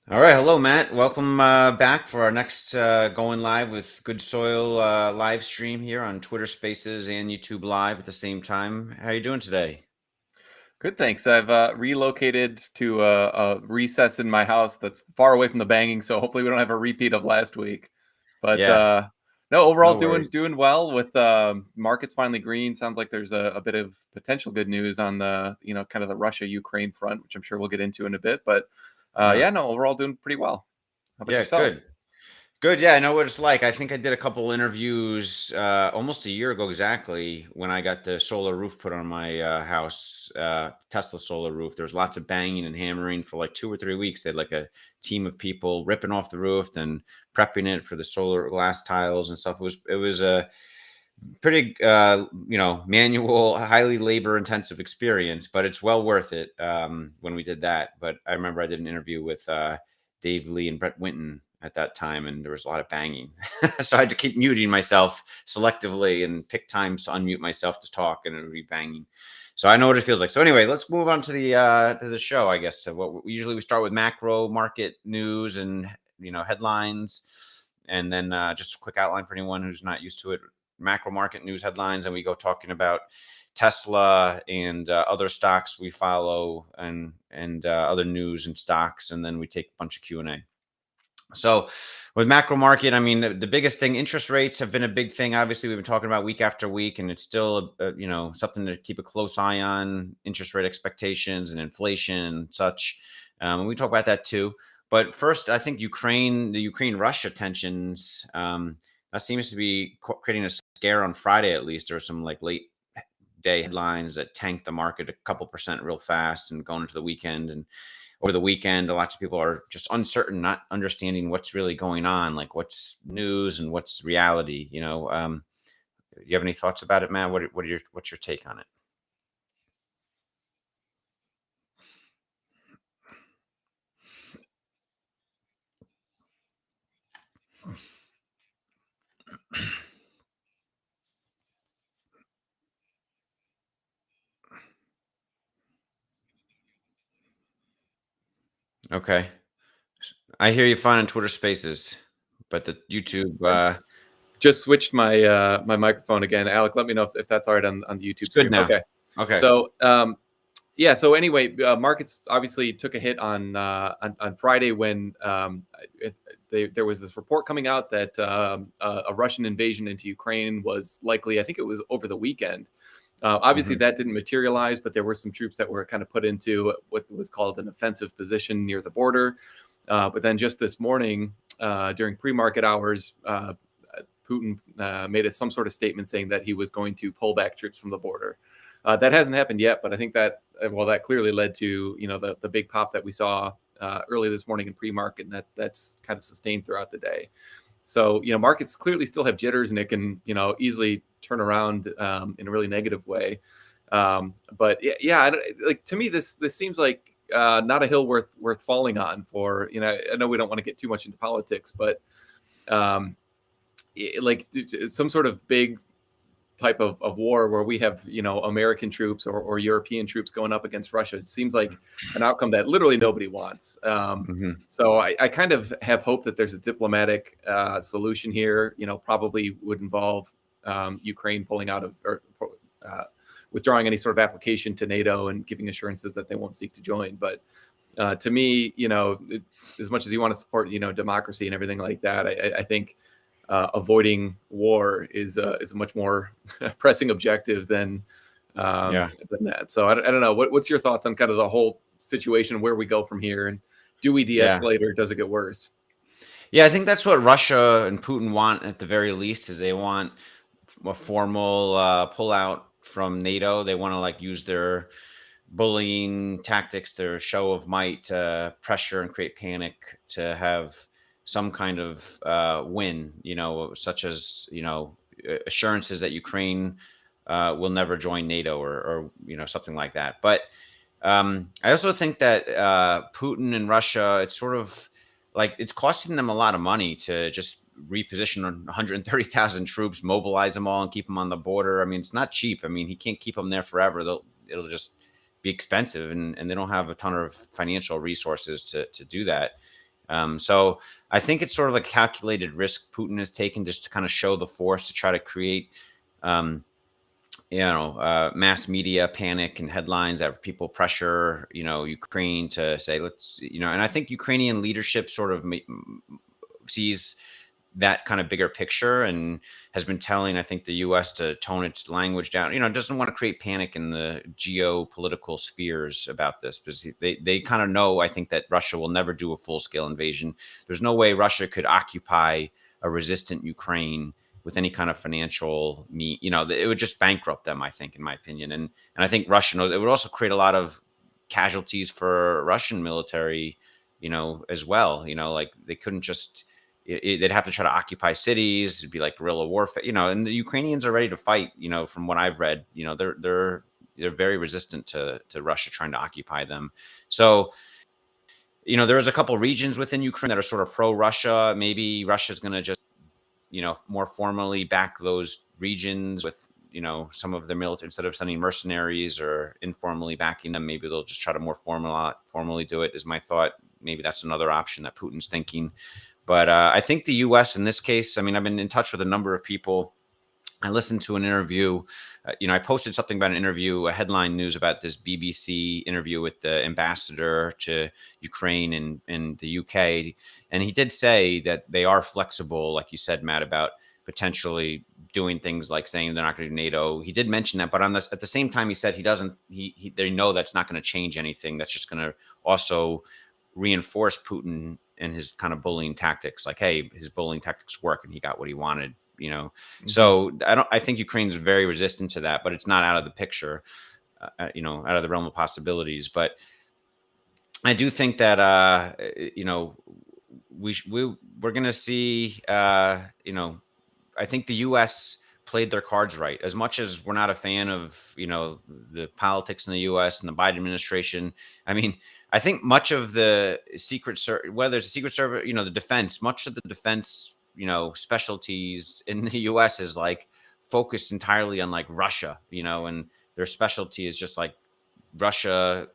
All right, hello, Matt. Welcome back for our next going live with Good Soil live stream here on Twitter Spaces and YouTube Live at the same time. How are you doing today? Good, thanks. I've relocated to a recess in my house that's far away from the banging, so hopefully we don't have a repeat of last week. But Yeah, no, overall no doing worries. doing well with markets finally green. Sounds like there's a bit of potential good news on the kind of the Russia-Ukraine front, which I'm sure we'll get into in a bit. But Uh, yeah, no, overall doing pretty well. How about yeah, yourself? good. Good. Yeah, I know what it's like. I think I did a couple interviews almost a year ago exactly when I got the solar roof put on my house, Tesla solar roof. There was lots of banging and hammering for like 2 or 3 weeks. They had like a team of people ripping off the roof and prepping it for the solar glass tiles and stuff. It was a pretty manual, highly labor intensive experience, but it's well worth it when we did that. But I remember I did an interview with Dave Lee and Brett Winton at that time, and there was a lot of banging. So I had to keep muting myself selectively and pick times to unmute myself to talk, and it would be banging. So I know what it feels like. So anyway, let's move on to the show, I guess. To what we start with: macro market news and headlines, and then just a quick outline for anyone who's not used to it: macro market news headlines, and we go talking about Tesla and other stocks we follow, and other news and stocks, and then we take a bunch of Q&A. So with macro market, I mean, the biggest thing, interest rates have been a big thing. Obviously, we've been talking about week after week, and it's still something to keep a close eye on: interest rate expectations and inflation and such. And we talk about that too. But first, I think the Ukraine-Russia tensions, that seems to be creating a scare on Friday at least. There were some like late day headlines that tanked the market a couple percent real fast and going into the weekend. And over the weekend, lots of people are just uncertain, not understanding what's really going on, like what's news and what's reality. Do you have any thoughts about it, Matt? What's your take on it? Okay, I hear you fine on Twitter Spaces, but the YouTube, Just switched my microphone again. Alec, let me know if that's all right on the it's YouTube good stream. now. Okay. Okay. So yeah. So anyway, markets obviously took a hit on Friday when there was this report coming out that a Russian invasion into Ukraine was likely. I think it was over the weekend. Obviously, Hmm. that didn't materialize, but there were some troops that were kind of put into what was called an offensive position near the border. But then just this morning, during pre-market hours, Putin made some sort of statement saying that he was going to pull back troops from the border. That hasn't happened yet, but I think that that clearly led to the big pop that we saw early this morning in pre-market, and that's kind of sustained throughout the day. So markets clearly still have jitters, and it can easily turn around in a really negative way. But yeah, like to me, this seems like not a hill worth falling on. For I know we don't want to get too much into politics, but um, like some sort of big type of war where we have American troops or European troops going up against Russia. It seems like an outcome that literally nobody wants. Hmm. So I kind of have hope that there's a diplomatic solution here. Probably would involve Ukraine pulling out of or withdrawing any sort of application to NATO and giving assurances that they won't seek to join. But to me, as much as you want to support democracy and everything like that, I think avoiding war is a much more pressing objective Yeah. than that. So I don't know. What's your thoughts on kind of the whole situation, where we go from here, and do we Yeah. de-escalate or does it get worse? Yeah, I think that's what Russia and Putin want at the very least. Is they want a formal pullout from NATO. They want to like use their bullying tactics, their show of might to pressure and create panic to have some kind of win, such as, assurances that Ukraine will never join NATO, or something like that. But I also think that Putin and Russia, it's sort of like it's costing them a lot of money to just reposition 130,000 troops, mobilize them all, and keep them on the border. I mean, it's not cheap. I mean, he can't keep them there forever. It'll just be expensive, and they don't have a ton of financial resources to do that. So I think it's sort of a calculated risk Putin has taken just to kind of show the force, to try to create, um, mass media panic and headlines that people pressure, Ukraine to say, let's, and I think Ukrainian leadership sort of sees that kind of bigger picture and has been telling, I think, the U.S. to tone its language down. Doesn't want to create panic in the geopolitical spheres about this, because they kind of know, I think, that Russia will never do a full scale invasion. There's no way Russia could occupy a resistant Ukraine with any kind of financial need. It would just bankrupt them, I think, in my opinion. And I think Russia knows it would also create a lot of casualties for Russian military, as well. Like they couldn't just they'd have to try to occupy cities. It'd be like guerrilla warfare, and the Ukrainians are ready to fight. From what I've read, they're very resistant to Russia trying to occupy them. So, there's a couple regions within Ukraine that are sort of pro-Russia. Maybe Russia's going to just, more formally back those regions with, some of their military, instead of sending mercenaries or informally backing them. Maybe they'll just try to more formally do it, is my thought. Maybe that's another option that Putin's thinking. But I think the U.S. in this case, I've been in touch with a number of people. I listened to an interview. I posted something about an interview, a headline news about this BBC interview with the ambassador to Ukraine and the UK. And he did say that they are flexible, like you said, Matt, about potentially doing things like saying they're not going to do NATO. He did mention that, but at the same time, he said they know that's not going to change anything. That's just going to also reinforce Putin and his kind of bullying tactics. Like, hey, his bullying tactics work and he got what he wanted. Mm-hmm. So I think Ukraine's very resistant to that, but it's not out of the picture, out of the realm of possibilities. But I do think that, we're going to see, I think the U.S. played their cards right. As much as we're not a fan of, the politics in the U.S. and the Biden administration, I think much of the Secret Service, whether it's the Secret Service, the defense, much of the defense, specialties in the U.S. is like focused entirely on like Russia, and their specialty is just like Russia,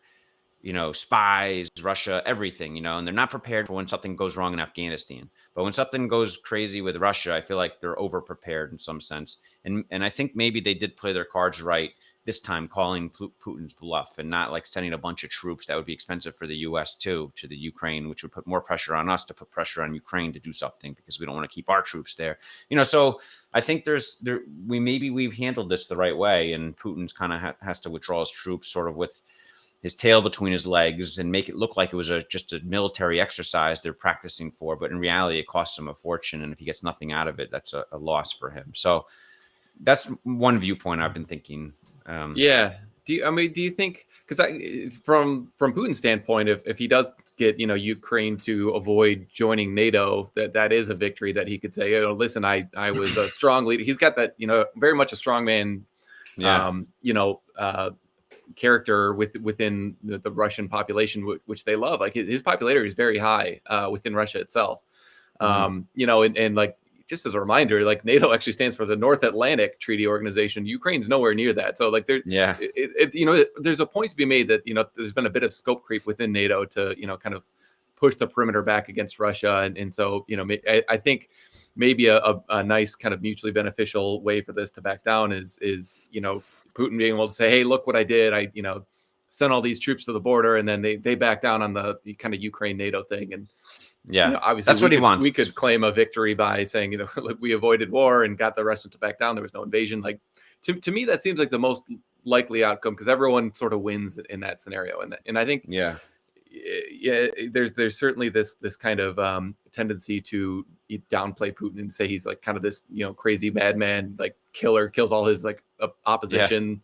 spies, Russia, everything, and they're not prepared for when something goes wrong in Afghanistan. But when something goes crazy with Russia, I feel like they're over prepared in some sense. And I think maybe they did play their cards right this time, calling Putin's bluff and not like sending a bunch of troops that would be expensive for the U.S. too, to the Ukraine, which would put more pressure on us to put pressure on Ukraine to do something, because we don't want to keep our troops there. So I think we've handled this the right way, and Putin's kind of has to withdraw his troops sort of with his tail between his legs and make it look like it was just a military exercise they're practicing for. But in reality, it costs him a fortune. And if he gets nothing out of it, that's a loss for him. So that's one viewpoint I've been thinking. Yeah. Do you think, because from Putin's standpoint, if he does get, Ukraine to avoid joining NATO, that is a victory that he could say, listen, I was a strong leader. He's got that, very much a strongman, character within the Russian population, which they love. Like his popularity is very high within Russia itself. And like, just as a reminder, like NATO actually stands for the North Atlantic Treaty Organization. Ukraine's nowhere near that. So like there's a point to be made that, there's been a bit of scope creep within NATO to, kind of push the perimeter back against Russia. And so, I think maybe a nice kind of mutually beneficial way for this to back down is, Putin being able to say, hey, look what I did. I, sent all these troops to the border, and then they back down on the kind of Ukraine NATO thing. And obviously that's what he wants. We could claim a victory by saying, look, we avoided war and got the Russians to back down. There was no invasion. Like to me, that seems like the most likely outcome, because everyone sort of wins in that scenario. And I think, there's certainly this kind of tendency to downplay Putin and say he's like kind of this, crazy madman, like killer, kills all his like opposition,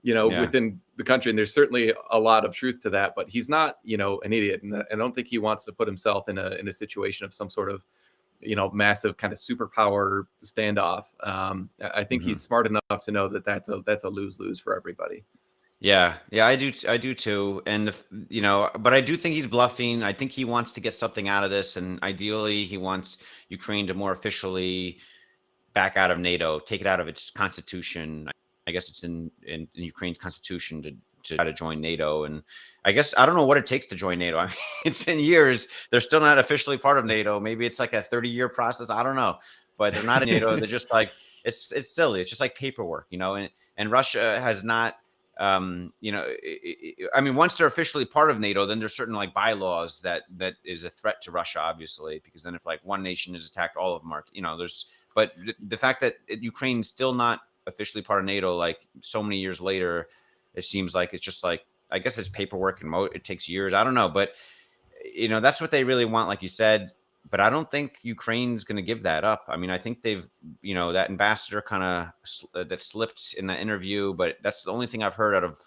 within the country. And there's certainly a lot of truth to that, but he's not, an idiot. And I don't think he wants to put himself in a situation of some sort of, massive kind of superpower standoff. I think he's smart enough to know that that's a lose-lose for everybody. Yeah, I do too. And but I do think he's bluffing. I think he wants to get something out of this, and ideally he wants Ukraine to more officially back out of NATO, take it out of its constitution. I guess it's in Ukraine's constitution to try to join NATO. And I guess I don't know what it takes to join NATO. I mean, it's been years. They're still not officially part of NATO. Maybe it's like a 30-year process. I don't know, but they're not in NATO. They're just like, it's silly. It's just like paperwork, and Russia has not, I mean, once they're officially part of NATO, then there's certain like bylaws that is a threat to Russia, obviously, because then if like one nation is attacked, all of them are, but the fact that Ukraine's still not officially part of NATO, like so many years later, it seems like it's just like, I guess it's paperwork and it takes years. I don't know, but that's what they really want, like you said. But I don't think Ukraine's going to give that up. I mean, I think they've, that ambassador kind of that slipped in that interview, but that's the only thing I've heard out of,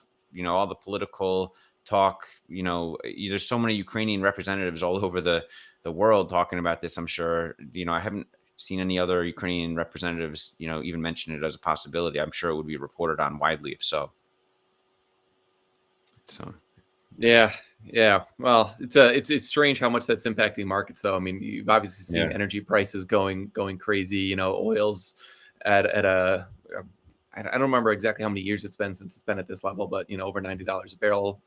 all the political talk. There's so many Ukrainian representatives all over the world talking about this. I'm sure, I haven't seen any other Ukrainian representatives, even mention it as a possibility. I'm sure it would be reported on widely if so. Yeah. Well, it's strange how much that's impacting markets, though. I mean, you've obviously seen energy prices going crazy. Oil's at a I don't remember exactly how many years it's been since it's been at this level, but over $90 a barrel.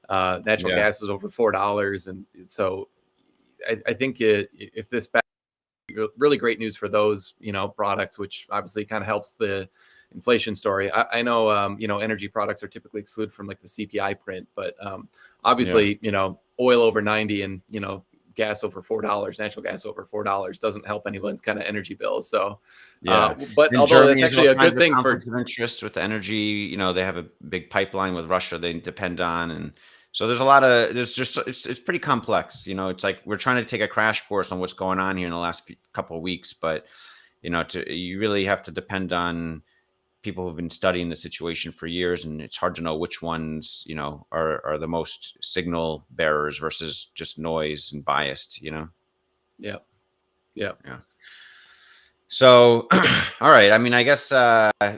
Natural gas is over $4, and so I think if this really great news for those products, which obviously kind of helps the inflation story. I know, energy products are typically excluded from like the CPI print, but obviously, oil over 90 and, gas over $4, natural gas over $4 doesn't help anyone's kind of energy bills. So, but and although Germany that's actually a good thing for interest with the energy, they have a big pipeline with Russia they depend on. And so there's a lot of, it's pretty complex. It's like we're trying to take a crash course on what's going on here in the last couple of weeks, but you really have to depend on people who've been studying the situation for years, and it's hard to know which ones, are the most signal bearers versus just noise and biased, Yeah. So, all right. I mean, I guess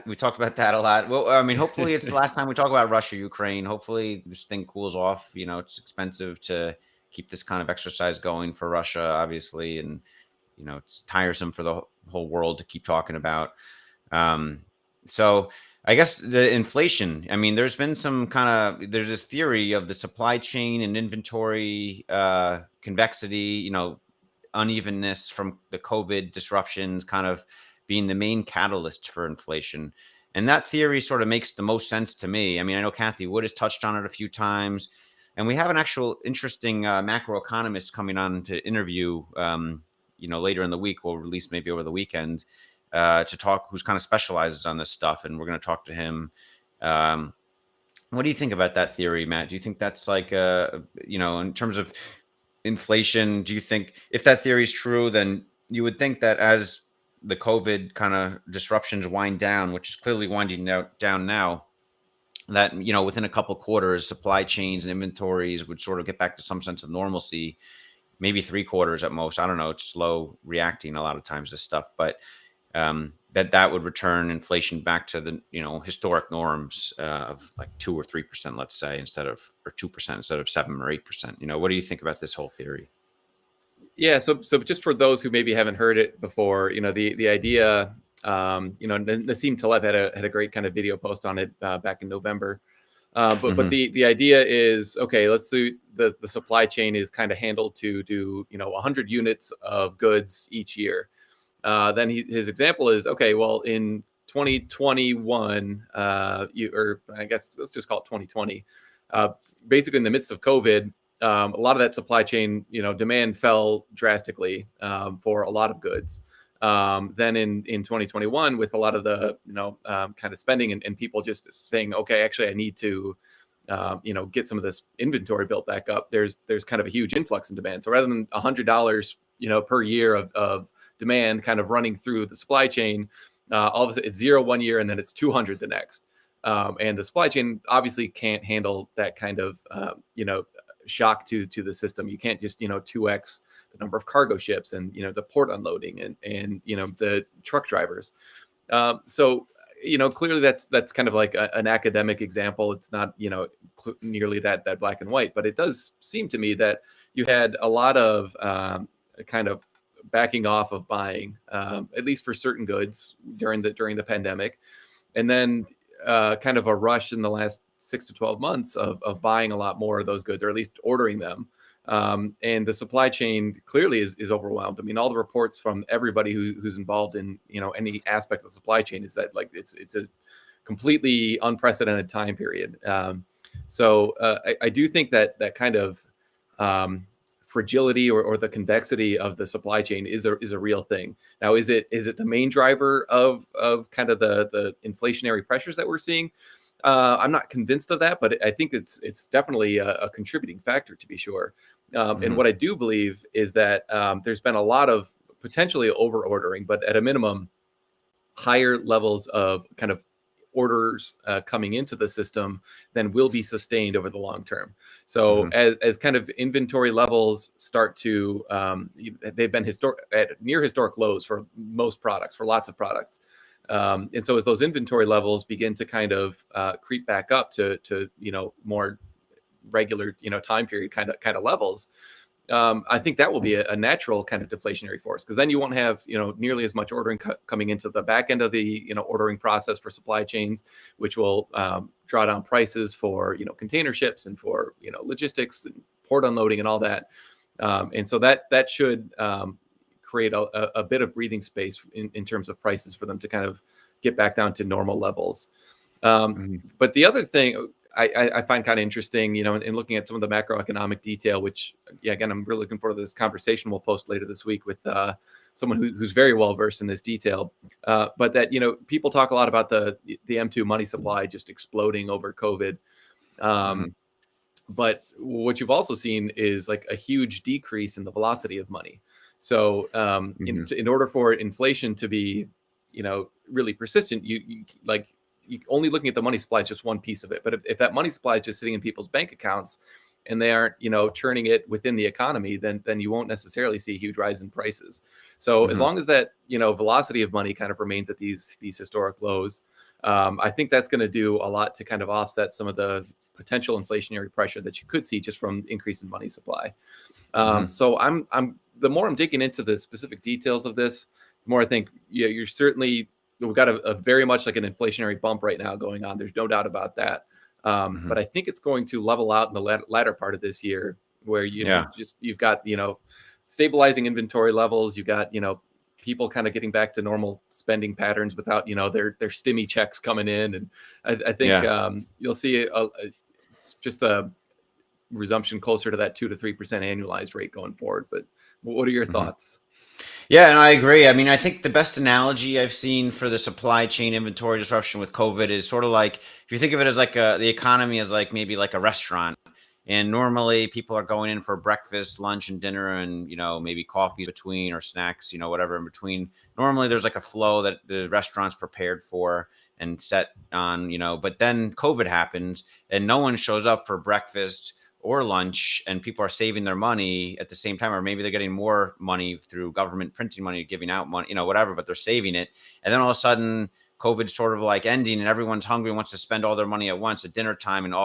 we talked about that a lot. Well, I mean, hopefully it's the last time we talk about Russia, Ukraine. Hopefully this thing cools off. It's expensive to keep this kind of exercise going for Russia, obviously, and it's tiresome for the whole world to keep talking about. So I guess the inflation, I mean, there's been there's this theory of the supply chain and inventory, convexity, unevenness from the COVID disruptions kind of being the main catalyst for inflation. And that theory sort of makes the most sense to me. I mean, I know Kathy Wood has touched on it a few times, and we have an actual interesting macroeconomist coming on to interview, later in the week. We'll release maybe over the weekend. To talk, who's kind of specializes on this stuff, and we're going to talk to him. What do you think about that theory, Matt? Do you think that's like in terms of inflation, do you think if that theory is true, then you would think that as the COVID kind of disruptions wind down, which is clearly winding down now, that within a couple quarters, supply chains and inventories would sort of get back to some sense of normalcy, maybe 3 quarters at most. I don't know. It's slow reacting a lot of times, this stuff, but that would return inflation back to the historic norms of like 2 or 3%, let's say, or 2% instead of 7 or 8%. What do you think about this whole theory? Yeah, so just for those who maybe haven't heard it before, the idea, Nassim Taleb had a great kind of video post on it back in November. But the idea is, okay, let's do the supply chain is kind of handled to do 100 units of goods each year. Then his example is, okay, well, in 2021, or I guess let's just call it 2020, basically in the midst of COVID, a lot of that supply chain, demand fell drastically for a lot of goods. Then in 2021, with a lot of the, kind of spending and people just saying, okay, actually, I need to, get some of this inventory built back up. There's kind of a huge influx in demand. So rather than $100, per year of demand kind of running through the supply chain, all of a sudden it's 0 one year and then it's 200 the next. And the supply chain obviously can't handle that kind of, shock to the system. You can't just, 2x the number of cargo ships and, the port unloading and the truck drivers. So, clearly that's kind of like an academic example. It's not, nearly that black and white, but it does seem to me that you had a lot of kind of backing off of buying, at least for certain goods during the pandemic. And then kind of a rush in the last 6 to 12 months of buying a lot more of those goods, or at least ordering them. And the supply chain clearly is overwhelmed. I mean, all the reports from everybody who's involved in, any aspect of the supply chain is that, like, it's a completely unprecedented time period. I do think that kind of fragility or the convexity of the supply chain is a real thing. Now, is it the main driver of kind of the inflationary pressures that we're seeing? I'm not convinced of that, but I think it's definitely a contributing factor, to be sure. And what I do believe is that there's been a lot of potentially over ordering, but at a minimum, higher levels of kind of orders coming into the system than will be sustained over the long term. So as kind of inventory levels start to, they've been at near historic lows for most products, for lots of products. And so as those inventory levels begin to kind of creep back up to more regular time period kind of levels, I think that will be a natural kind of deflationary force, because then you won't have nearly as much ordering coming into the back end of the ordering process for supply chains, which will draw down prices for container ships and for logistics and port unloading and all that. And so that should create a bit of breathing space in terms of prices for them to kind of get back down to normal levels. But the other thing I find kind of interesting, in looking at some of the macroeconomic detail, which, again, I'm really looking forward to this conversation we'll post later this week with someone who's very well versed in this detail. But that, people talk a lot about the M2 money supply just exploding over COVID. But what you've also seen is like a huge decrease in the velocity of money. So in order for inflation to be, really persistent, you only looking at the money supply is just one piece of it. But if that money supply is just sitting in people's bank accounts and they aren't, churning it within the economy, then you won't necessarily see a huge rise in prices. So as long as that, velocity of money kind of remains at these historic lows, I think that's going to do a lot to kind of offset some of the potential inflationary pressure that you could see just from increase in money supply. So the more I'm digging into the specific details of this, the more I think, we've got a very much like an inflationary bump right now going on. There's no doubt about that. But I think it's going to level out in the latter part of this year, where you've got stabilizing inventory levels. You've got people kind of getting back to normal spending patterns without their stimmy checks coming in, and I think you'll see just a resumption closer to that 2 to 3% annualized rate going forward. But what are your thoughts? Yeah, and I agree. I mean, I think the best analogy I've seen for the supply chain inventory disruption with COVID is sort of like, if you think of it as like the economy as like maybe like a restaurant, and normally people are going in for breakfast, lunch, and dinner, and maybe coffees between, or snacks, whatever in between. Normally there's like a flow that the restaurant's prepared for and set on, but then COVID happens and no one shows up for breakfast or lunch, and people are saving their money at the same time, or maybe they're getting more money through government printing money, giving out money, whatever, but they're saving it. And then all of a sudden COVID's sort of like ending and everyone's hungry and wants to spend all their money at once at dinner time, and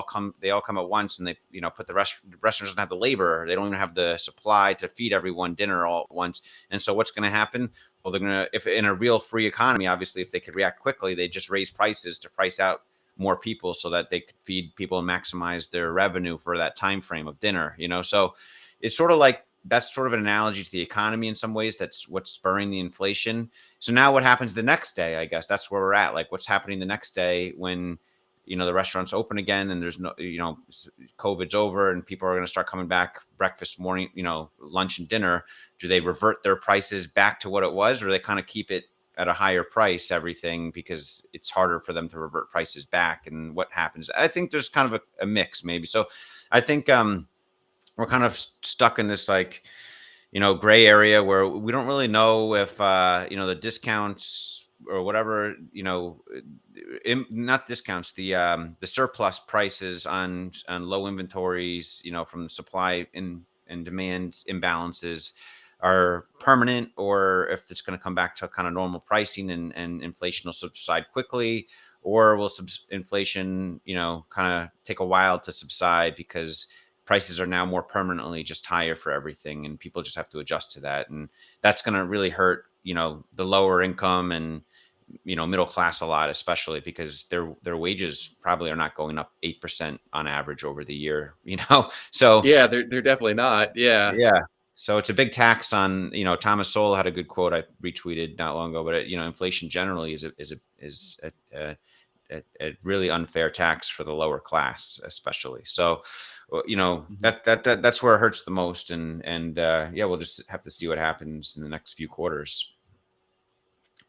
they all come at once, and they, put the restaurant doesn't have the labor. They don't even have the supply to feed everyone dinner all at once. And so what's going to happen? Well, they're going to, if in a real free economy, obviously, if they could react quickly, they just raise prices to price out more people so that they could feed people and maximize their revenue for that time frame of dinner. So it's sort of like, that's sort of an analogy to the economy in some ways. That's what's spurring the inflation. So now what happens the next day? I guess that's where we're at. Like, what's happening the next day when the restaurants open again and there's no, COVID's over and people are going to start coming back breakfast, morning, lunch and dinner. Do they revert their prices back to what it was, or they kind of keep it at a higher price, everything, because it's harder for them to revert prices back? And what happens? I think there's kind of a mix maybe. So I think we're kind of stuck in this like, gray area where we don't really know if, the discounts or whatever, not discounts, the surplus prices on low inventories, from the supply and demand imbalances are permanent, or if it's going to come back to kind of normal pricing and inflation will subside quickly, or will inflation, kind of take a while to subside because prices are now more permanently just higher for everything, and people just have to adjust to that. And that's going to really hurt, the lower income and, middle class a lot, especially because their wages probably are not going up 8% on average over the year. So Yeah, they're definitely not. Yeah. yeah. So it's a big tax on, Thomas Sowell had a good quote I retweeted not long ago, but inflation generally is a really unfair tax for the lower class, especially. So, Mhm. that's where it hurts the most. And yeah, we'll just have to see what happens in the next few quarters.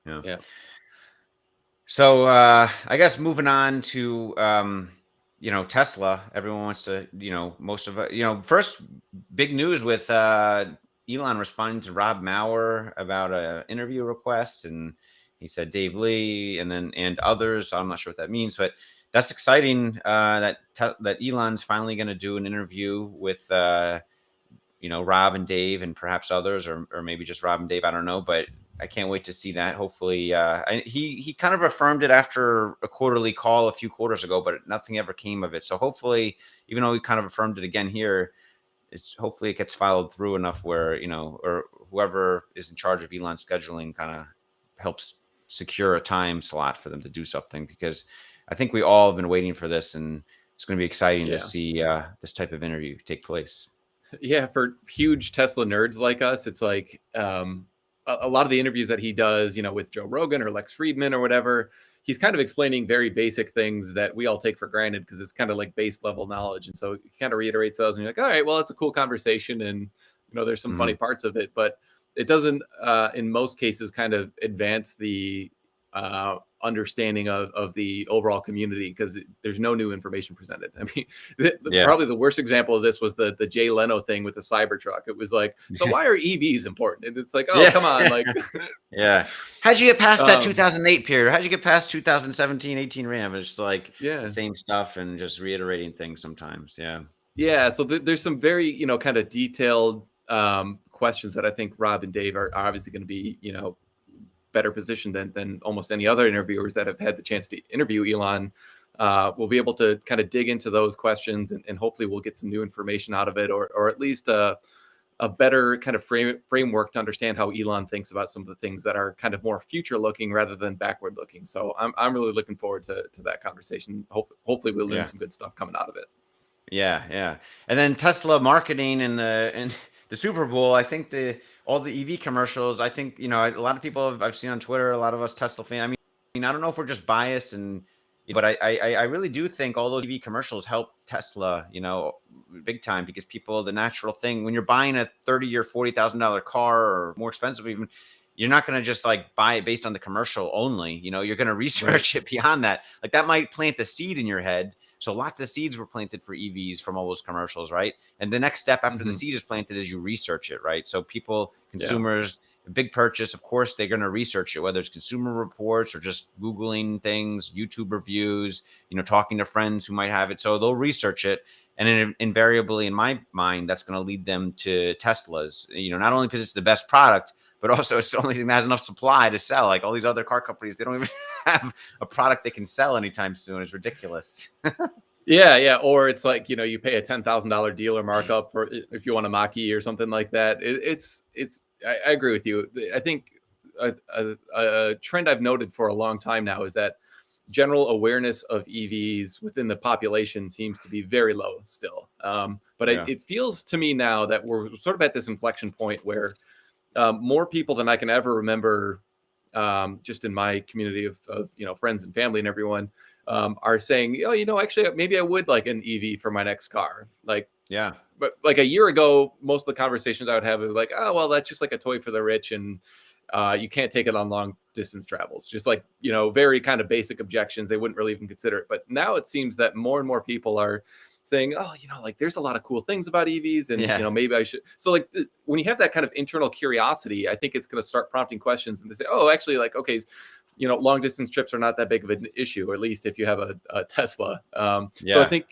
Yeah. Yeah. So I guess moving on to Tesla. Everyone wants to, most of it, first big news with Elon responding to Rob Maurer about a interview request, and he said Dave Lee and others. I'm not sure what that means, but that's exciting. That Elon's finally going to do an interview with Rob and Dave and perhaps others, or maybe just Rob and Dave. I don't know, but I can't wait to see that. Hopefully, he kind of affirmed it after a quarterly call a few quarters ago, but nothing ever came of it. So hopefully, even though he kind of affirmed it again here, hopefully it gets followed through enough where or whoever is in charge of Elon scheduling kind of helps secure a time slot for them to do something, because I think we all have been waiting for this, and it's going to be exciting to Yeah. see this type of interview take place. Yeah, for huge Tesla nerds like us, it's like a lot of the interviews that he does, with Joe Rogan or Lex Friedman or whatever, he's kind of explaining very basic things that we all take for granted because it's kind of like base level knowledge. And so he kind of reiterates those, and you're like, all right, well, it's a cool conversation, and there's some funny Mhm. parts of it, but it doesn't, in most cases, kind of advance the understanding of the overall community because there's no new information presented. I mean, Yeah. probably the worst example of this was the Jay Leno thing with the Cybertruck. It was like, so why are EVs important? And it's like, oh, Yeah. come on, like, Yeah. How'd you get past that um, 2008 period? How'd you get past 2017, 18 RAM? It's just like the yeah, same stuff and just reiterating things sometimes. Yeah. yeah. So there's some very kind of detailed questions that I think Rob and Dave are obviously going to be better positioned than almost any other interviewers that have had the chance to interview Elon. We'll be able to kind of dig into those questions, and hopefully we'll get some new information out of it, or at least a better kind of framework to understand how Elon thinks about some of the things that are kind of more future looking rather than backward looking. So I'm really looking forward to that conversation. Hopefully we'll learn Yeah. some good stuff coming out of it. Yeah, yeah. And then Tesla marketing and the Super Bowl, I think all the EV commercials, I think, a lot of people I've seen on Twitter, a lot of us Tesla fans. I don't know if we're just biased, but I really do think all those EV commercials help Tesla, big time, because the natural thing when you're buying a 30 or $40,000 car, or more expensive even, you're not going to just like buy it based on the commercial only. You're going to Right. research it beyond that. Like that might plant the seed in your head. So lots of seeds were planted for EVs from all those commercials, right? And the next step after the Hmm. seed is planted is you research it, right? So people, Yeah. consumers, a big purchase, of course, they're going to research it, whether it's Consumer Reports or just Googling things, YouTube reviews, talking to friends who might have it. So they'll research it. And invariably, in my mind, that's going to lead them to Teslas, not only because it's the best product, but also it's the only thing that has enough supply to sell. Like all these other car companies, they don't even have a product they can sell anytime soon. It's ridiculous. Yeah, yeah. Or it's like, you pay a $10,000 dealer markup for if you want a Mach-E or something like that. I agree with you. I think a trend I've noted for a long time now is that general awareness of EVs within the population seems to be very low still. But Yeah. it feels to me now that we're sort of at this inflection point where more people than I can ever remember, just in my community of friends and family and everyone, are saying, oh, actually, maybe I would like an EV for my next car. Like, Yeah. but like a year ago, most of the conversations I would have were like, oh, well, that's just like a toy for the rich, and you can't take it on long distance travels. Just like, very kind of basic objections. They wouldn't really even consider it. But now it seems that more and more people are saying, oh, like there's a lot of cool things about EVs, and Yeah. maybe I should. So like when you have that kind of internal curiosity, I think it's going to start prompting questions, and they say, oh, actually, like, okay, long distance trips are not that big of an issue, or at least if you have a Tesla. So I Yeah. think,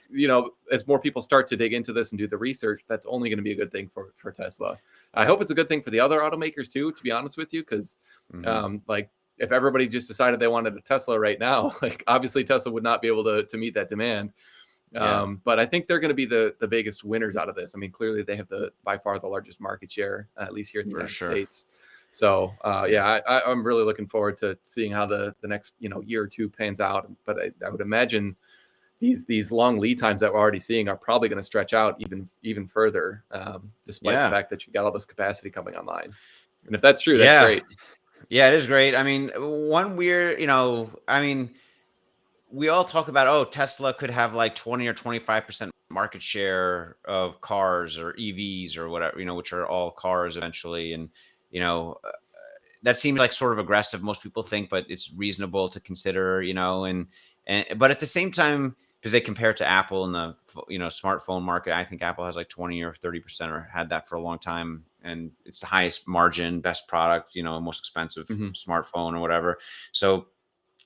as more people start to dig into this and do the research, that's only going to be a good thing for Tesla. I hope it's a good thing for the other automakers too, to be honest with you, because Hmm. like if everybody just decided they wanted a Tesla right now, like obviously Tesla would not be able to meet that demand. Yeah. But I think they're going to be the biggest winners out of this. I mean, clearly they have by far the largest market share, at least here in the For United sure. States. So yeah, I'm really looking forward to seeing how the next year or two pans out. But I would imagine these long lead times that we're already seeing are probably going to stretch out even further, despite the Yeah. fact that you got all this capacity coming online. And if that's true, that's Yeah. great. Yeah, it is great. I mean, one weird, I mean, we all talk about, oh, Tesla could have like 20 or 25% market share of cars or EVs or whatever, which are all cars eventually. And, you know, uh, that seems like sort of aggressive, most people think, but it's reasonable to consider, and but at the same time, because they compare it to Apple in the smartphone market, I think Apple has like 20 or 30% or had that for a long time, and it's the highest margin, best product, most expensive Hmm. smartphone or whatever. So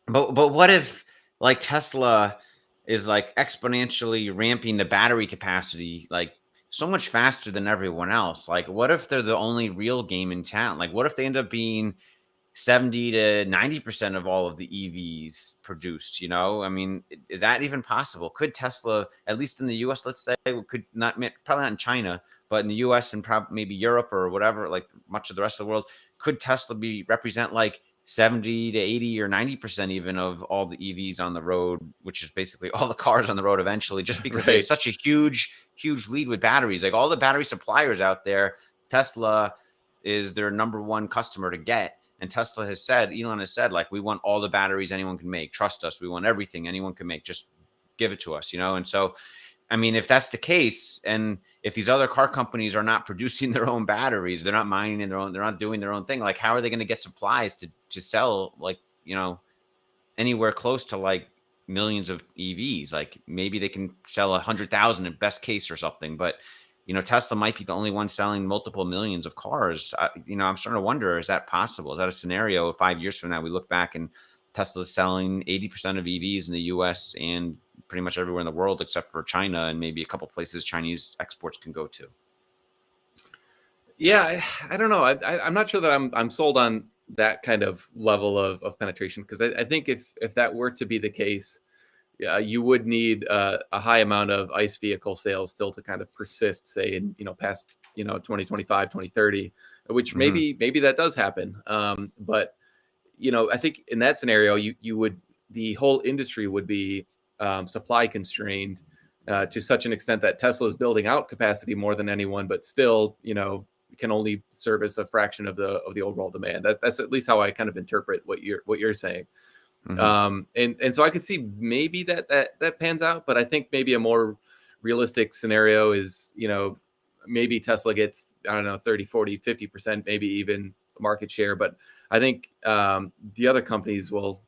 but what if like Tesla is like exponentially ramping the battery capacity like so much faster than everyone else? Like what if they're the only real game in town? Like what if they end up being 70 to 90% of all of the EVs produced, I mean, is that even possible? Could Tesla, at least in the US, let's say, could not, probably not in China, but in the US and probably maybe Europe or whatever, like much of the rest of the world, could Tesla represent like 70 to 80 or 90% even of all the EVs on the road, which is basically all the cars on the road eventually, just because they have Right. such a huge lead with batteries. Like all the battery suppliers out there, Tesla is their number one customer to get. And Tesla has said, Elon has said, like, we want all the batteries anyone can make. Trust us. We want everything anyone can make. Just give it to us, And so, I mean, if that's the case, and if these other car companies are not producing their own batteries, they're not mining their own, they're not doing their own thing. Like, how are they going to get supplies to sell, like, anywhere close to like millions of EVs? Like, maybe they can sell 100,000 in best case or something, but Tesla might be the only one selling multiple millions of cars. I'm starting to wonder, is that possible? Is that a scenario 5 years from now we look back and Tesla's selling 80% of EVs in the US and pretty much everywhere in the world except for China and maybe a couple places Chinese exports can go to? Yeah, I don't know. I'm not sure that I'm sold on that kind of level of penetration, because I think if that were to be the case, you would need a high amount of ICE vehicle sales still to kind of persist, say in past 2025, 2030, which Hmm. maybe that does happen. But I think in that scenario, you would the whole industry would be supply constrained to such an extent that Tesla is building out capacity more than anyone, but still can only service a fraction of the overall demand. That's at least how I kind of interpret what you're saying. Hmm. And so I could see maybe that pans out, but I think maybe a more realistic scenario is, maybe Tesla gets, I don't know, 30, 40, 50%, maybe even market share. But I think the other companies will,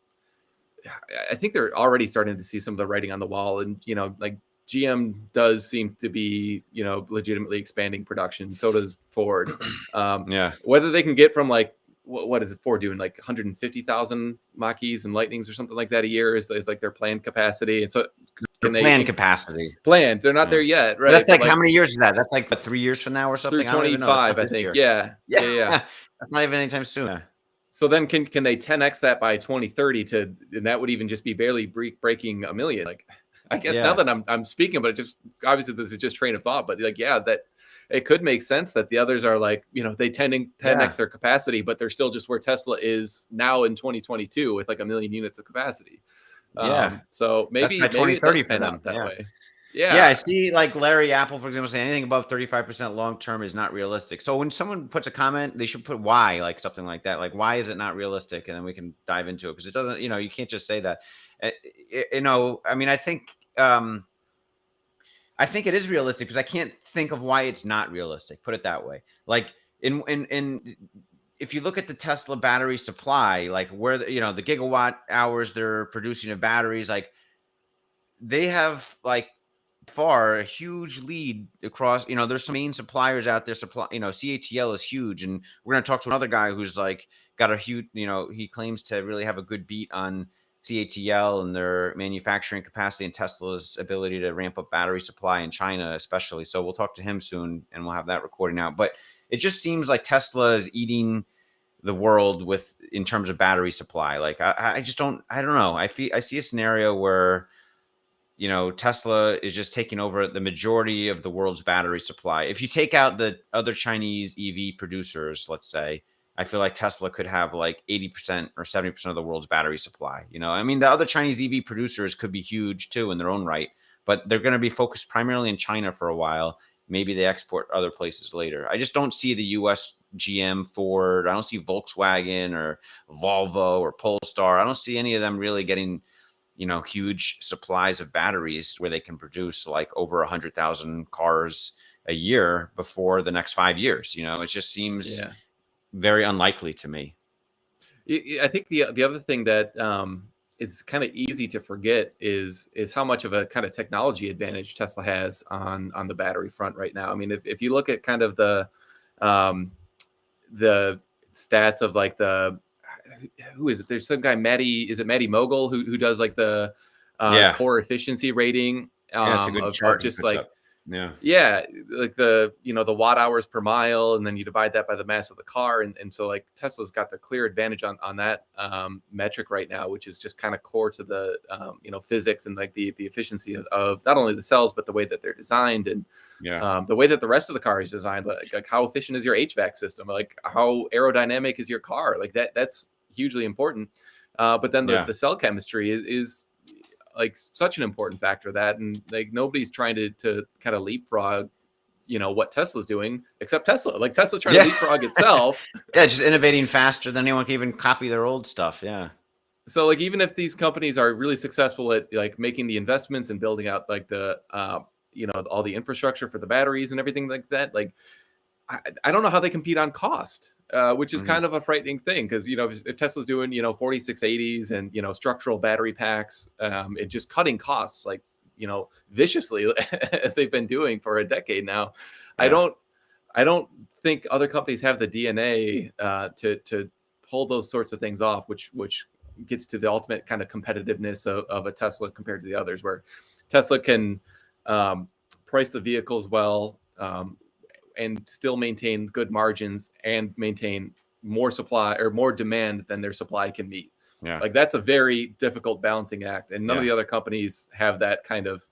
I think they're already starting to see some of the writing on the wall. And, like GM does seem to be, legitimately expanding production. So does Ford. Yeah. Whether they can get from like, what is it Ford doing, like 150,000 Mach-E's and Lightnings or something like that a year is like their planned capacity. And so Their can planned they capacity. planned? They're not Yeah. there yet, But right? that's But like, how like many years is that? That's like, what, 3 years from now or through something? I don't even know. That's not 25, I this think. year. Yeah, Yeah. yeah, yeah. That's not even anytime soon. So then can they 10x that by 2030 and that would even just be barely breaking a million. Like, I guess now Yeah. that I'm speaking, but it just, obviously this is just train of thought, but like, yeah, that it could make sense that the others are like, they 10x Yeah. their capacity, but they're still just where Tesla is now in 2022 with like a million units of capacity. Yeah. So That's by maybe it does 2030 for pan them. out that Yeah. way. Yeah, I Yeah. see, like Larry Apple, for example, saying anything above 35% long term is not realistic. So when someone puts a comment, they should put why, like something like that. Like, why is it not realistic? And then we can dive into it because it doesn't, you can't just say that. I mean, I think it is realistic because I can't think of why it's not realistic. Put it that way. Like in if you look at the Tesla battery supply, like where the gigawatt hours they're producing of batteries, like they have like far a huge lead across, there's some main suppliers out there supply, CATL is huge, and we're going to talk to another guy who's like got a huge, he claims to really have a good beat on CATL and their manufacturing capacity and Tesla's ability to ramp up battery supply in China especially. So we'll talk to him soon and we'll have that recording out. But it just seems like Tesla is eating the world with in terms of battery supply. Like I just I don't know. I see a scenario where Tesla is just taking over the majority of the world's battery supply. If you take out the other Chinese EV producers, let's say, I feel like Tesla could have like 80% or 70% of the world's battery supply. I mean, the other Chinese EV producers could be huge too in their own right, but they're going to be focused primarily in China for a while. Maybe they export other places later. I just don't see the US GM, Ford. I don't see Volkswagen or Volvo or Polestar. I don't see any of them really getting, huge supplies of batteries where they can produce like over 100,000 cars a year before the next 5 years. It just seems very unlikely to me. I think the other thing that is kind of easy to forget is how much of a kind of technology advantage Tesla has on the battery front right now. I mean, if you look at kind of the stats of like who is it? There's some guy, is it Matty Mogul, who does like the core efficiency rating It's a good chart of just he puts like up. Yeah. Yeah, like the watt hours per mile, and then you divide that by the mass of the car, and so like Tesla's got the clear advantage on that metric right now, which is just kind of core to the physics and like the efficiency of not only the cells but the way that they're designed, and the way that the rest of the car is designed. Like how efficient is your HVAC system? Like how aerodynamic is your car? Like that's hugely important. But then the cell chemistry is like such an important factor of that, and like nobody's trying to kind of leapfrog what Tesla's doing except Tesla. Like Tesla's trying to leapfrog itself. Just innovating faster than anyone can even copy their old stuff. So like even if these companies are really successful at like making the investments and building out like the all the infrastructure for the batteries and everything like that, like I don't know how they compete on cost, which is kind of a frightening thing, because if Tesla's doing 4680s and structural battery packs, and just cutting costs like viciously as they've been doing for a decade now, I don't think other companies have the DNA to pull those sorts of things off, which gets to the ultimate kind of competitiveness of a Tesla compared to the others, where Tesla can price the vehicles well, and still maintain good margins and maintain more supply or more demand than their supply can meet. Like that's a very difficult balancing act, and none of the other companies have that kind of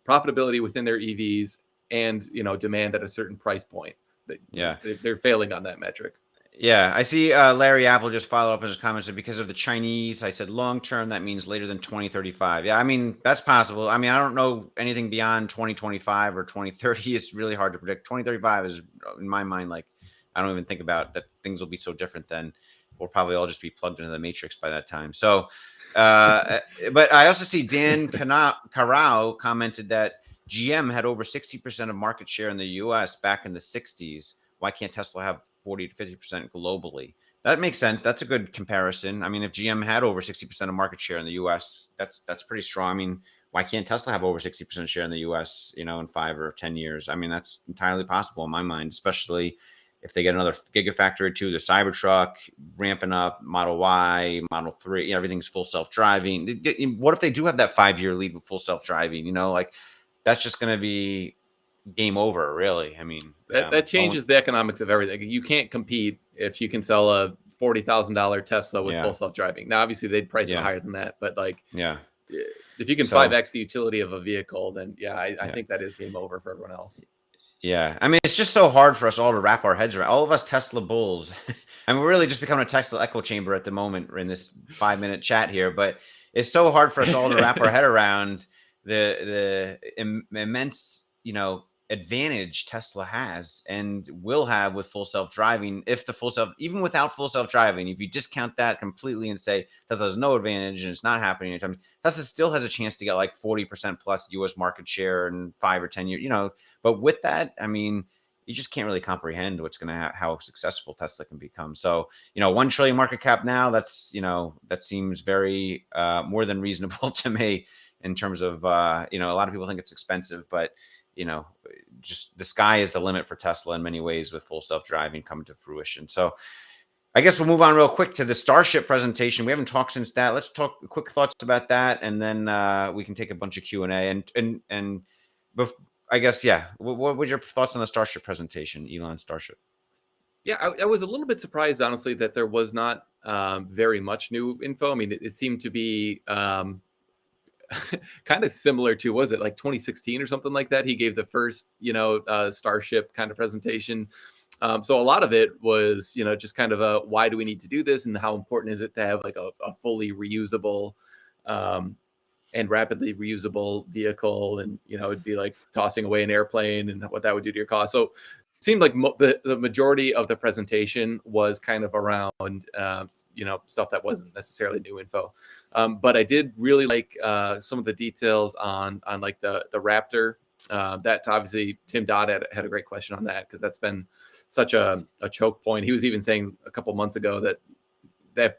profitability within their EVs and demand at a certain price point. They're failing on that metric. I see Larry Apple just followed up in his comments that because of the Chinese, I said long term, that means later than 2035. I mean, that's possible. I mean, I don't know anything beyond 2025 or 2030. It's really hard to predict. 2035 is, in my mind, like, I don't even think about that. Things will be so different then. We'll probably all just be plugged into the matrix by that time. So, but I also see Dan Carao commented that GM had over 60% of market share in the US back in the 60s. Why can't Tesla have 40 to 50% globally? That makes sense. That's a good comparison. I mean, if GM had over 60% of market share in the US, that's pretty strong. I mean, why can't Tesla have over 60% share in the US, in 5 or 10 years? I mean, that's entirely possible in my mind, especially if they get another Gigafactory or two, the Cybertruck ramping up, Model Y, Model 3, everything's full self-driving. What if they do have that 5-year lead with full self-driving? Like that's just going to be game over, really. I mean, that changes the economics of everything. You can't compete if you can sell a $40,000 Tesla with full self-driving. Now, obviously, they'd price it higher than that, but like, if you can 5x the utility of a vehicle, then I think that is game over for everyone else. I mean, it's just so hard for us all to wrap our heads around. All of us Tesla bulls, and we're really just becoming a Tesla echo chamber at the moment. We're in this 5-minute chat here, but it's so hard for us all to wrap our head around the immense, advantage Tesla has and will have with full self-driving. Even without full self-driving, if you discount that completely and say Tesla has no advantage and it's not happening anytime, Tesla still has a chance to get like 40% plus US market share in 5 or 10 years, but with that, I mean, you just can't really comprehend what's going to how successful Tesla can become. So, 1 trillion market cap now, that's, that seems very more than reasonable to me in terms of, a lot of people think it's expensive, but just the sky is the limit for Tesla in many ways with full self-driving coming to fruition. So I guess we'll move on real quick to the Starship presentation. We haven't talked since that. Let's talk quick thoughts about that, and then we can take a bunch of Q&A. And I guess, what were your thoughts on the Starship presentation, Elon Starship? I was a little bit surprised, honestly, that there was not very much new info. I mean, it seemed to be kind of similar to, was it like 2016 or something like that? He gave the first, Starship kind of presentation. So a lot of it was, just kind of a, why do we need to do this, and how important is it to have like a fully reusable um, and rapidly reusable vehicle? And it'd be like tossing away an airplane and what that would do to your cost. So it seemed like the majority of the presentation was kind of around stuff that wasn't necessarily new info. But I did really like some of the details on like the Raptor. That's obviously Tim Dodd had a great question on that, because that's been such a choke point. He was even saying a couple months ago that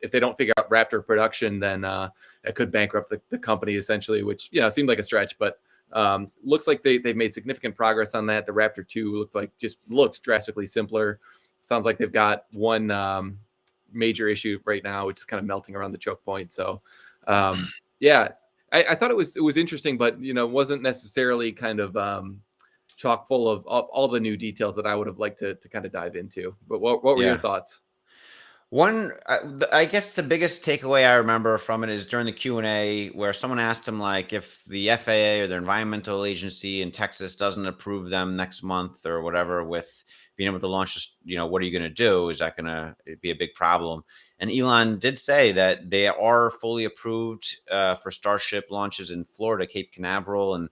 if they don't figure out Raptor production, then it could bankrupt the company essentially, which seemed like a stretch, but looks like they've made significant progress on that. The Raptor 2 looked drastically simpler. Sounds like they've got one major issue right now, which is kind of melting around the choke point. So yeah, I thought it was interesting, but wasn't necessarily kind of chock full of all the new details that I would have liked to kind of dive into. But what were your Yeah. thoughts? I guess the biggest takeaway I remember from it is during the Q&A, where someone asked him, like, if the FAA or their environmental agency in Texas doesn't approve them next month or whatever with being able to launch this, what are you going to do? Is that going to be a big problem? And Elon did say that they are fully approved for Starship launches in Florida, Cape Canaveral, and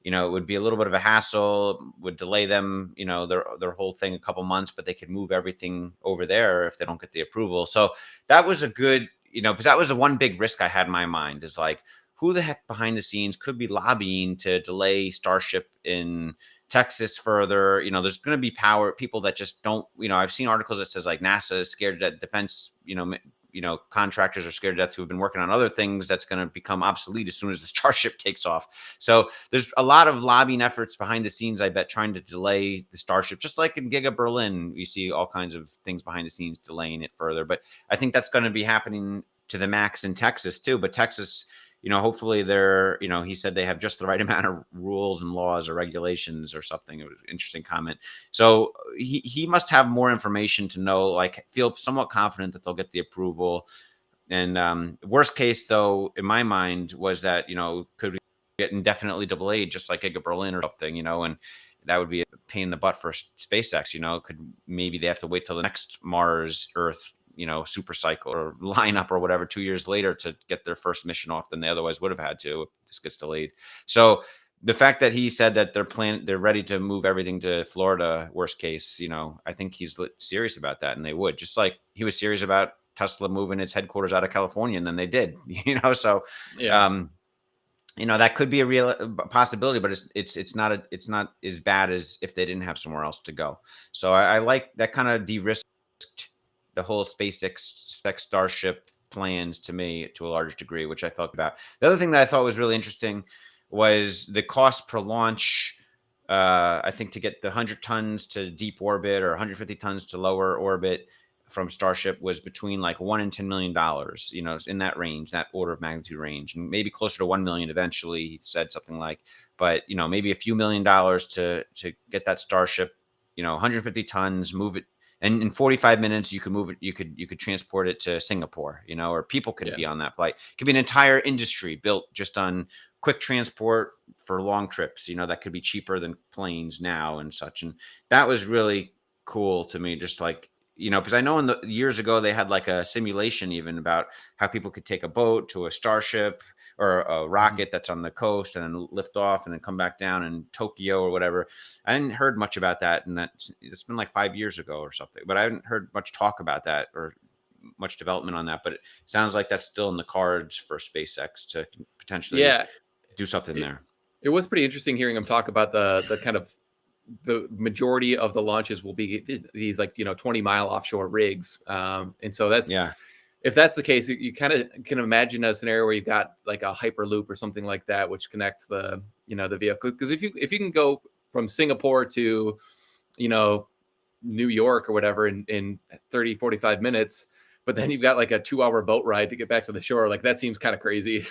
it would be a little bit of a hassle, would delay them, their whole thing a couple months, but they could move everything over there if they don't get the approval. So that was a good, because that was the one big risk I had in my mind, is like, who the heck behind the scenes could be lobbying to delay Starship in Texas further? There's going to be people that just don't, I've seen articles that says like NASA is scared that defense, contractors are scared to death who have been working on other things that's going to become obsolete as soon as the Starship takes off. So there's a lot of lobbying efforts behind the scenes, I bet, trying to delay the Starship, just like in Giga Berlin. We see all kinds of things behind the scenes delaying it further. But I think that's going to be happening to the max in Texas too. But Texas, hopefully they're, he said they have just the right amount of rules and laws or regulations or something. It was an interesting comment. So he must have more information to know, like, feel somewhat confident that they'll get the approval. And worst case, though, in my mind, was that, could get indefinitely delayed, just like Giga Berlin or something, and that would be a pain in the butt for SpaceX. Maybe they have to wait till the next Mars Earth super cycle or lineup or whatever 2 years later to get their first mission off than they otherwise would have had to if this gets delayed. So the fact that he said that they're ready to move everything to Florida, worst case, I think he's serious about that, and they would, just like he was serious about Tesla moving its headquarters out of California, and then they did, so Yeah. that could be a real possibility, but it's not as bad as if they didn't have somewhere else to go. So I like that kind of de-risked the whole SpaceX Starship plans to me to a large degree, which I felt about. The other thing that I thought was really interesting was the cost per launch. I think to get the 100 tons to deep orbit or 150 tons to lower orbit from Starship was between like $1 and $10 million, in that range, that order of magnitude range, and maybe closer to 1 million eventually. He said something like, but maybe a few $1 million to get that Starship, 150 tons, move it. And in 45 minutes, you could move it. You could transport it to Singapore, or people could be on that flight. It could be an entire industry built just on quick transport for long trips. That could be cheaper than planes now and such. And that was really cool to me. Just like, because I know in the years ago they had like a simulation even about how people could take a boat to a Starship or a rocket that's on the coast and then lift off and then come back down in Tokyo or whatever. I hadn't heard much about that, and it's been like 5 years ago or something, but I haven't heard much talk about that or much development on that. But it sounds like that's still in the cards for SpaceX to potentially do something there. It was pretty interesting hearing him talk about the kind of the majority of the launches will be these 20-mile offshore rigs. And so that's, if that's the case, you kind of can imagine a scenario where you've got like a hyperloop or something like that, which connects the vehicle. Because if you can go from Singapore to, New York or whatever in 30, 45 minutes, but then you've got like a 2-hour boat ride to get back to the shore. Like that seems kind of crazy.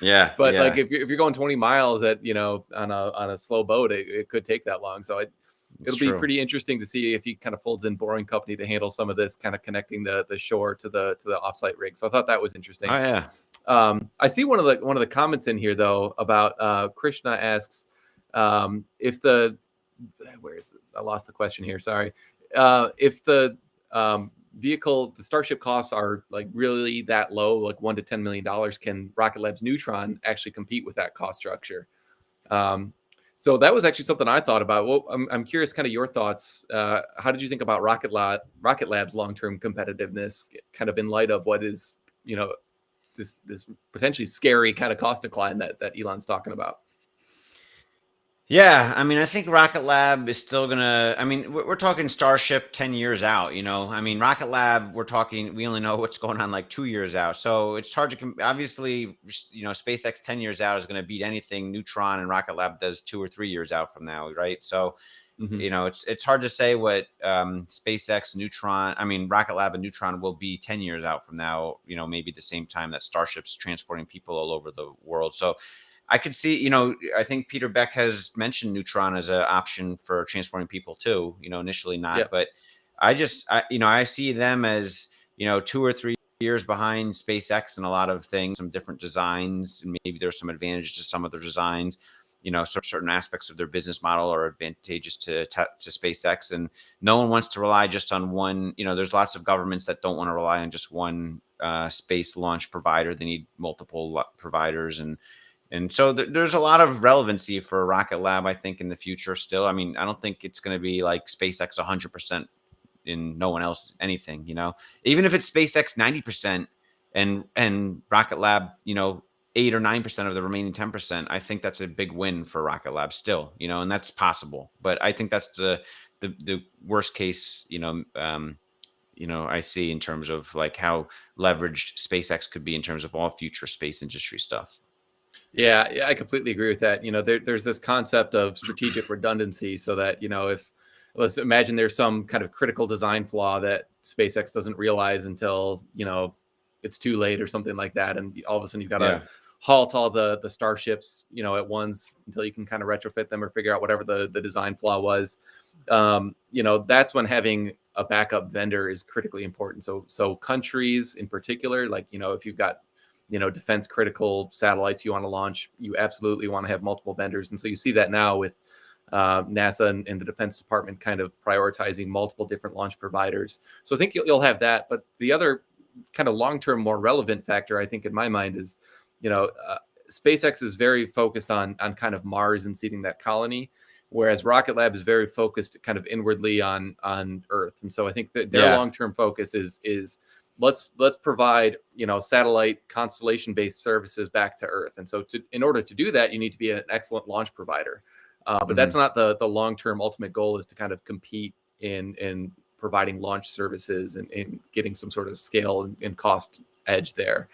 But like if you're going 20 miles at, on a slow boat, it could take that long. So it'll be pretty interesting to see if he kind of folds in Boring Company to handle some of this, kind of connecting the shore to the offsite rig. So I thought that was interesting. Oh yeah. I see one of the comments in here though about Krishna asks if I lost the question here. Sorry. if the vehicle, the Starship costs are like really that low, like $1 to $10 million, can Rocket Lab's Neutron actually compete with that cost structure? So that was actually something I thought about. Well, I'm curious, kind of your thoughts. How did you think about Rocket Lab's long-term competitiveness, kind of in light of what is, this potentially scary kind of cost decline that Elon's talking about? Yeah, I mean, I think Rocket Lab is still gonna. I mean, we're talking Starship 10 years out. I mean, Rocket Lab, we're talking. We only know what's going on like 2 years out, so it's hard to. Obviously, SpaceX 10 years out is going to beat anything Neutron and Rocket Lab does 2 or 3 years out from now, right? So, Hmm. it's hard to say what SpaceX, Neutron. I mean, Rocket Lab and Neutron will be 10 years out from now. Maybe the same time that Starship's transporting people all over the world. So I could see, I think Peter Beck has mentioned Neutron as an option for transporting people too, initially Yeah. not, but I see them as, 2 or 3 years behind SpaceX in a lot of things, some different designs, and maybe there's some advantages to some of their designs. Certain aspects of their business model are advantageous to SpaceX, and no one wants to rely just on one. There's lots of governments that don't want to rely on just one space launch provider. They need multiple providers, and so there's a lot of relevancy for Rocket Lab, I think, in the future still. I mean, I don't think it's going to be like SpaceX 100% and no one else anything, even if it's SpaceX 90% and Rocket Lab, 8 or 9% of the remaining 10%, I think that's a big win for Rocket Lab still, and that's possible. But I think that's the worst case, I see in terms of like how leveraged SpaceX could be in terms of all future space industry stuff. Yeah, I completely agree with that. There's this concept of strategic redundancy, so that, if let's imagine there's some kind of critical design flaw that SpaceX doesn't realize until, it's too late or something like that. And all of a sudden you've got to Yeah. halt all the Starships, at once until you can kind of retrofit them or figure out whatever the design flaw was. That's when having a backup vendor is critically important. So countries in particular, like, if you've got defense critical satellites you want to launch, you absolutely want to have multiple vendors. And so you see that now with NASA and the Defense Department kind of prioritizing multiple different launch providers. So I think you'll have that. But the other kind of long-term, more relevant factor, I think, in my mind is, SpaceX is very focused on kind of Mars and seeding that colony, whereas Rocket Lab is very focused kind of inwardly on Earth. And so I think that their long-term focus is let's provide satellite constellation based services back to Earth. And so in order to do that, you need to be an excellent launch provider. But that's not the long term ultimate goal, is to kind of compete in providing launch services and getting some sort of scale and cost edge there.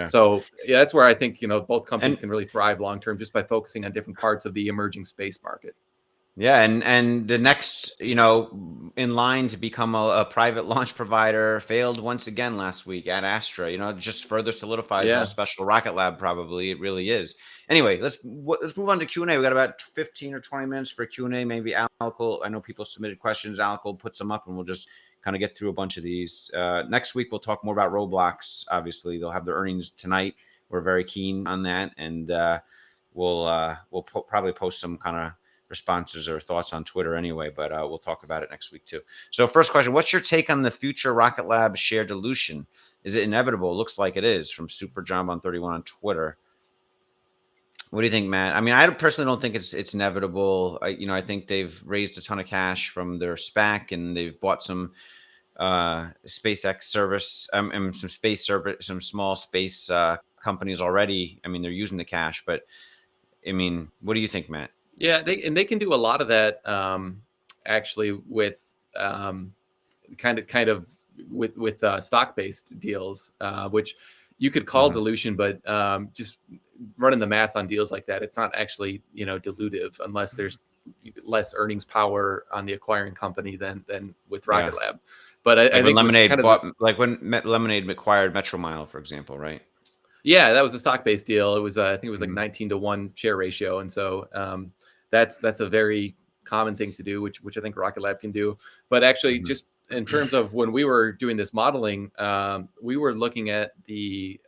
So yeah, that's where I think both companies can really thrive long term, just by focusing on different parts of the emerging space market. Yeah, and the next, in line to become a private launch provider failed once again last week at Astra. It just further solidifies how special Rocket Lab probably it really is. Anyway, let's move on to Q&A. We got about 15 or 20 minutes for Q&A. Maybe Alec will, I know people submitted questions. Alec will put some up, and we'll just kind of get through a bunch of these. Next week, we'll talk more about Roblox. Obviously, they'll have their earnings tonight. We're very keen on that, and we'll probably post some kind of responses or thoughts on Twitter anyway, but we'll talk about it next week too. So first question, what's your take on the future Rocket Lab share dilution? Is it inevitable? Looks like it is, from Super John on 31 on Twitter. What do you think, Matt? I mean, I personally don't think it's inevitable. I think they've raised a ton of cash from their SPAC, and they've bought some SpaceX service, and some space service, some small space companies already. I mean, they're using the cash, but I mean, what do you think, Matt? Yeah, they can do a lot of that actually with kind of with stock-based deals, which you could call dilution, but just running the math on deals like that, it's not actually dilutive unless there's less earnings power on the acquiring company than with Rocket Lab. But I think Lemonade like when Lemonade acquired Metromile, for example, right? Yeah, that was a stock-based deal. It was I think it was like 19-to-1 share ratio, and so that's a very common thing to do, which I think Rocket Lab can do. But actually, just in terms of when we were doing this modeling, we were looking at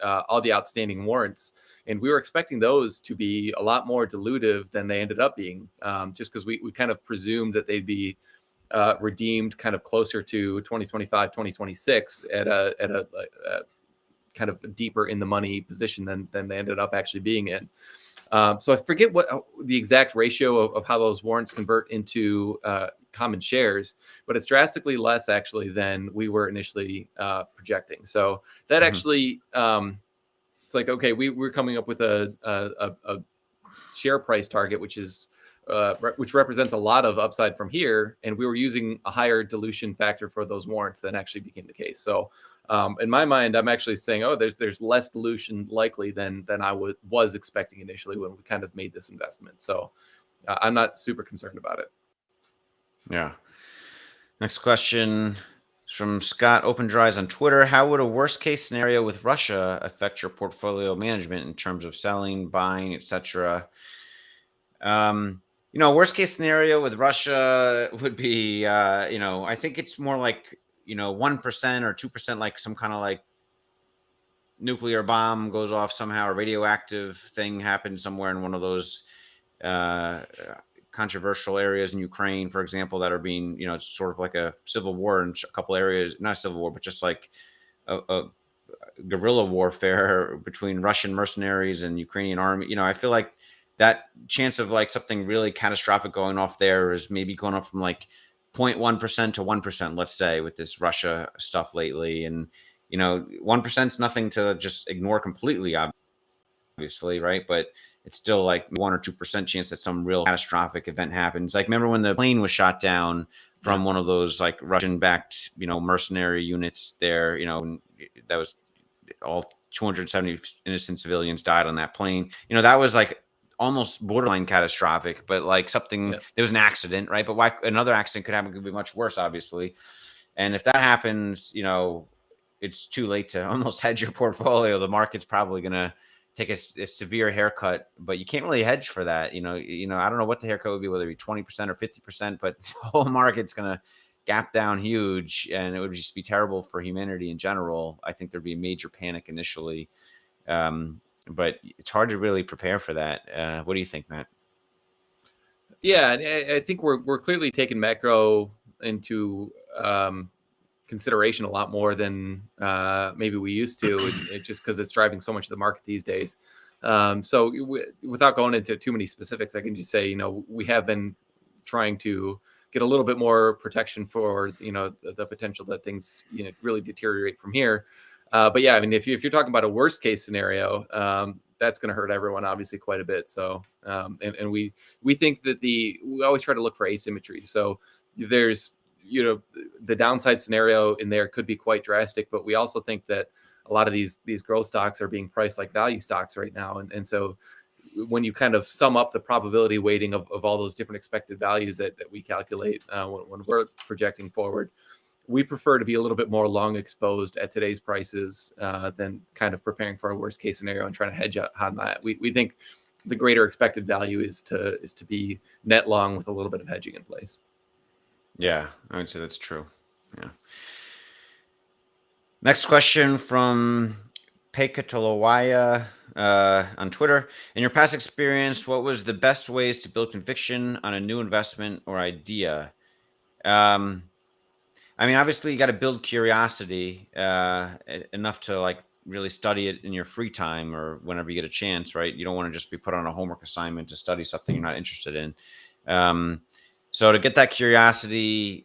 all the outstanding warrants, and we were expecting those to be a lot more dilutive than they ended up being, just because we kind of presumed that they'd be redeemed kind of closer to 2025, 2026 at a kind of deeper in the money position than they ended up actually being in. So I forget what the exact ratio of how those warrants convert into common shares, but it's drastically less actually than we were initially projecting. So that actually, it's like, okay, we're coming up with a share price target, which is which represents a lot of upside from here, and we were using a higher dilution factor for those warrants than actually became the case. So in my mind, I'm actually saying, oh, there's less dilution likely than I was expecting initially when we kind of made this investment. So I'm not super concerned about it. Yeah. Next question is from Scott Opendries on Twitter. How would a worst case scenario with Russia affect your portfolio management in terms of selling, buying, etc.? Worst case scenario with Russia would be, I think it's more like, 1% or 2%, like some kind of like nuclear bomb goes off somehow, a radioactive thing happens somewhere in one of those controversial areas in Ukraine, for example, that are being, it's sort of like a civil war in a couple areas, not civil war, but just like a guerrilla warfare between Russian mercenaries and Ukrainian army. I feel like that chance of like something really catastrophic going off there is maybe going up from like 0.1% to 1%, let's say, with this Russia stuff lately. And, 1% is nothing to just ignore completely, obviously, right? But it's still like 1 or 2% chance that some real catastrophic event happens. Like, remember when the plane was shot down from one of those like Russian-backed, mercenary units there, and that was all 270 innocent civilians died on that plane. That was like almost borderline catastrophic, but like something, there was an accident, right? But why another accident could happen, could be much worse, obviously. And if that happens, it's too late to almost hedge your portfolio. The market's probably going to take a severe haircut, but you can't really hedge for that. I don't know what the haircut would be, whether it be 20% or 50%, but the whole market's going to gap down huge, and it would just be terrible for humanity in general. I think there'd be a major panic initially, but it's hard to really prepare for that. What do you think, Matt? Yeah, I think we're clearly taking macro into consideration a lot more than maybe we used to, just because it's driving so much of the market these days. So without going into too many specifics, I can just say, we have been trying to get a little bit more protection for, the potential that things, really deteriorate from here. But yeah, I mean, if you're talking about a worst case scenario, that's going to hurt everyone obviously quite a bit. So, and we think that we always try to look for asymmetry. So there's, the downside scenario in there could be quite drastic, but we also think that a lot of these growth stocks are being priced like value stocks right now. And so when you kind of sum up the probability weighting of all those different expected values that we calculate when we're projecting forward, we prefer to be a little bit more long exposed at today's prices than kind of preparing for a worst case scenario and trying to hedge on that. We think the greater expected value is to be net long with a little bit of hedging in place. Yeah, I would say that's true. Yeah. Next question from Pekatalawaya on Twitter. In your past experience, what was the best ways to build conviction on a new investment or idea? I mean, obviously, you got to build curiosity enough to like really study it in your free time or whenever you get a chance, right? You don't want to just be put on a homework assignment to study something you're not interested in. So to get that curiosity,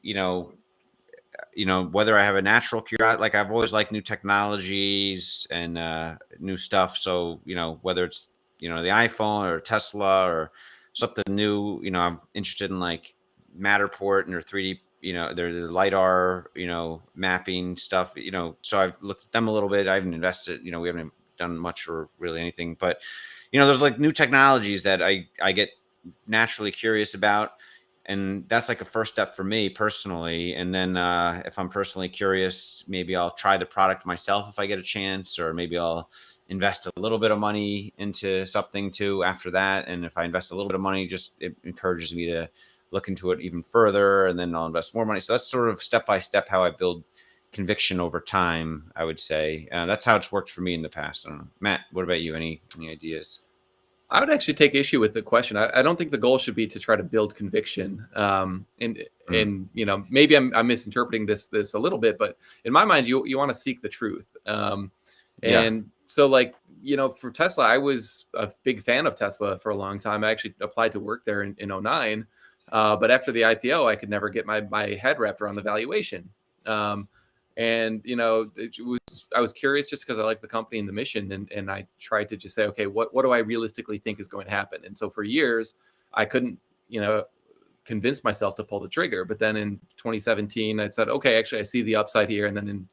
whether I have a natural curiosity, like I've always liked new technologies and new stuff. So, whether it's, the iPhone or Tesla or something new, I'm interested in like Matterport and their 3D, their LiDAR, mapping stuff, so I've looked at them a little bit. I haven't invested, we haven't done much or really anything, but, there's like new technologies that I get naturally curious about. And that's like a first step for me personally. And then if I'm personally curious, maybe I'll try the product myself if I get a chance, or maybe I'll invest a little bit of money into something too after that. And if I invest a little bit of money, just it encourages me to look into it even further, and then I'll invest more money. So that's sort of step by step how I build conviction over time, I would say. That's how it's worked for me in the past. I don't know. Matt, what about you? Any ideas? I would actually take issue with the question. I don't think the goal should be to try to build conviction. Mm. And maybe I'm misinterpreting this a little bit, but in my mind, you want to seek the truth. Yeah. And so, like, for Tesla, I was a big fan of Tesla for a long time. I actually applied to work there in 09. But after the IPO, I could never get my head wrapped around the valuation. And I was curious just because I like the company and the mission, and I tried to just say, okay, what do I realistically think is going to happen? And so for years, I couldn't, convince myself to pull the trigger. But then in 2017, I said, okay, actually, I see the upside here. And then in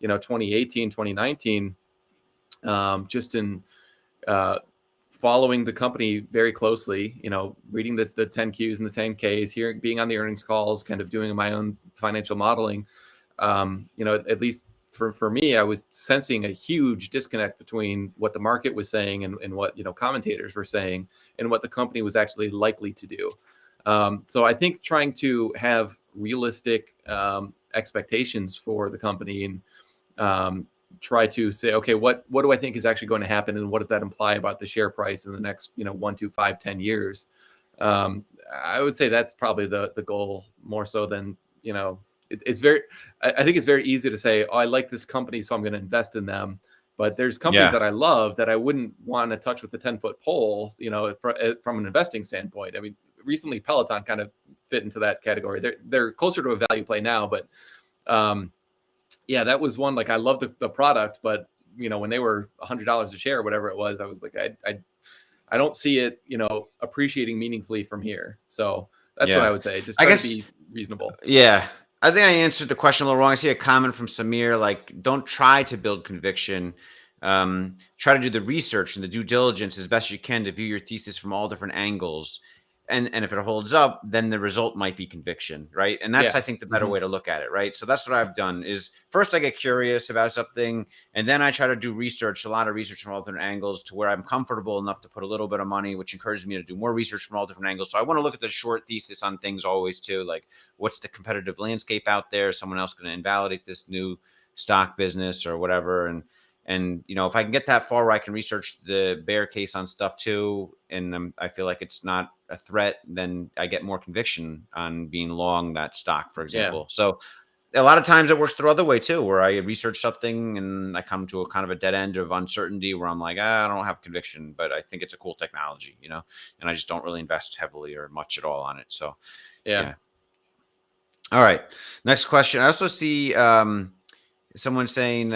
2018, 2019, just in following the company very closely, reading the 10Qs and the 10Ks, being on the earnings calls, kind of doing my own financial modeling. At least for me, I was sensing a huge disconnect between what the market was saying and what commentators were saying and what the company was actually likely to do. So I think trying to have realistic expectations for the company and try to say, okay, what do I think is actually going to happen, and what does that imply about the share price in the next 1, 2, 5, 10 years? I would say that's probably the goal more so than it's very. I think it's very easy to say, oh, I like this company, so I'm going to invest in them. But there's companies that I love that I wouldn't want to touch with a 10-foot pole, from an investing standpoint. I mean, recently Peloton kind of fit into that category. They're closer to a value play now, but that was one. Like, I love the product, but when they were $100 a share or whatever it was, I was like, I don't see it, appreciating meaningfully from here. So that's what I would say. Just try to be reasonable. Yeah. I think I answered the question a little wrong. I see a comment from Samir, like, don't try to build conviction. Try to do the research and the due diligence as best you can to view your thesis from all different angles. And if it holds up, then the result might be conviction, right? And that's, I think, the better way to look at it, right? So that's what I've done is first I get curious about something, and then I try to do research, a lot of research from all different angles to where I'm comfortable enough to put a little bit of money, which encourages me to do more research from all different angles. So I want to look at the short thesis on things always too, like what's the competitive landscape out there? Is someone else going to invalidate this new stock business or whatever? And if I can get that far where I can research the bear case on stuff too, and I feel like it's not a threat, then I get more conviction on being long that stock, for example. So a lot of times it works the other way too, where I research something and I come to a kind of a dead end of uncertainty where I'm like, I don't have conviction, but I think it's a cool technology, and I just don't really invest heavily or much at all on it. So yeah. All right. Next question. I also see someone saying,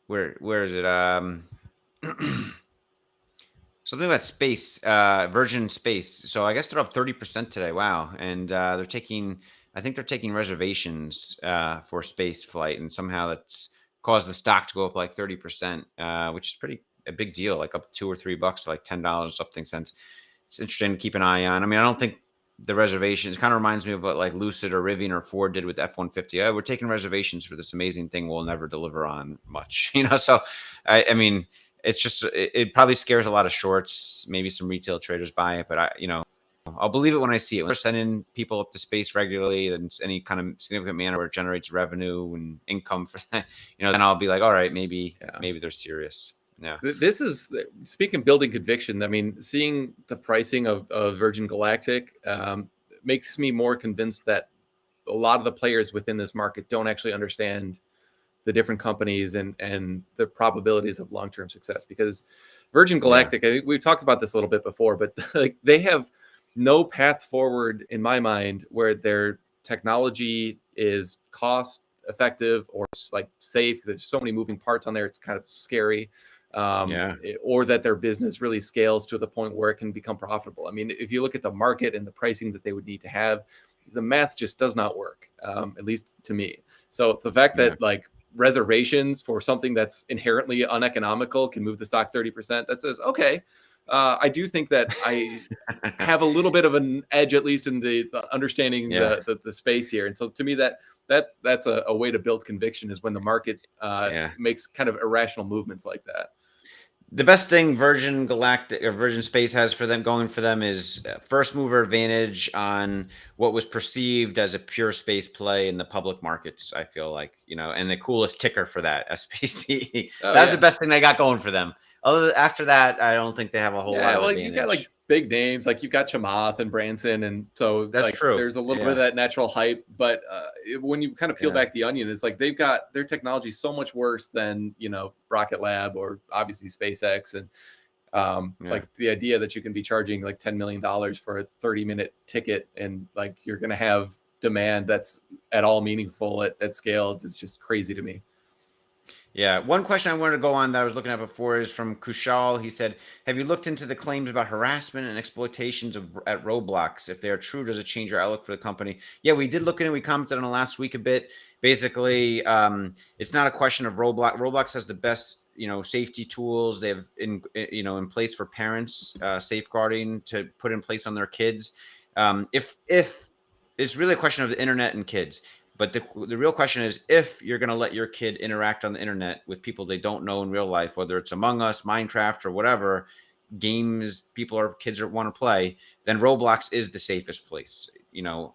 where is it? Something about space, Virgin Space. So I guess they're up 30% today. Wow. And I think they're taking reservations for space flight, and somehow that's caused the stock to go up like 30%, which is a big deal, like up $2 or $3 to like $10 something cents. It's interesting to keep an eye on. I mean, I don't think the reservations kind of reminds me of what like Lucid or Rivian or Ford did with F-150. We're taking reservations for this amazing thing we'll never deliver on much, So I mean, it's just, it probably scares a lot of shorts. Maybe some retail traders buy it, but I'll believe it when I see it. When we're sending people up to space regularly in any kind of significant manner where it generates revenue and income for that, then I'll be like, all right, maybe they're serious. Yeah. This is, speaking of building conviction, I mean, seeing the pricing of Virgin Galactic makes me more convinced that a lot of the players within this market don't actually understand the different companies and the probabilities of long-term success. Because Virgin Galactic, I think we've talked about this a little bit before, but like, they have no path forward in my mind where their technology is cost effective or like safe. There's so many moving parts on there. It's kind of scary. Or that their business really scales to the point where it can become profitable. I mean, if you look at the market and the pricing that they would need to have, the math just does not work, at least to me. So the fact that like reservations for something that's inherently uneconomical can move the stock 30%, that says, okay, I do think that I have a little bit of an edge, at least in the understanding the space here. And so to me, that's a way to build conviction, is when the market makes kind of irrational movements like that. The best thing Virgin Galactic or Virgin Space has for them going for them is first mover advantage on what was perceived as a pure space play in the public markets. I feel like, and the coolest ticker for that, SPC. Oh That's the yeah. best thing they got going for them. After that, I don't think they have a whole lot Yeah, of well, you got like advantage. big names, like you've got Chamath and Branson, and so That's like true. there's a little bit of Yeah. that natural hype. But when you kind of peel Yeah. back the onion, it's like they've got their technology so much worse than Rocket Lab or obviously SpaceX, and Yeah. like the idea that you can be charging like $10 million for a 30-minute ticket, and like you're going to have demand that's at all meaningful at scale. It's just crazy to me. Yeah. One question I wanted to go on that I was looking at before is from Kushal. He said, have you looked into the claims about harassment and exploitations at Roblox? If they are true, does it change your outlook for the company? Yeah, we did look into it. We commented on it last week a bit. Basically, it's not a question of Roblox. Roblox has the best, safety tools. They have in place for parents, safeguarding to put in place on their kids. If it's really a question of the internet and kids. But the real question is if you're going to let your kid interact on the internet with people they don't know in real life, whether it's Among Us, Minecraft, or whatever games kids want to play, then Roblox is the safest place,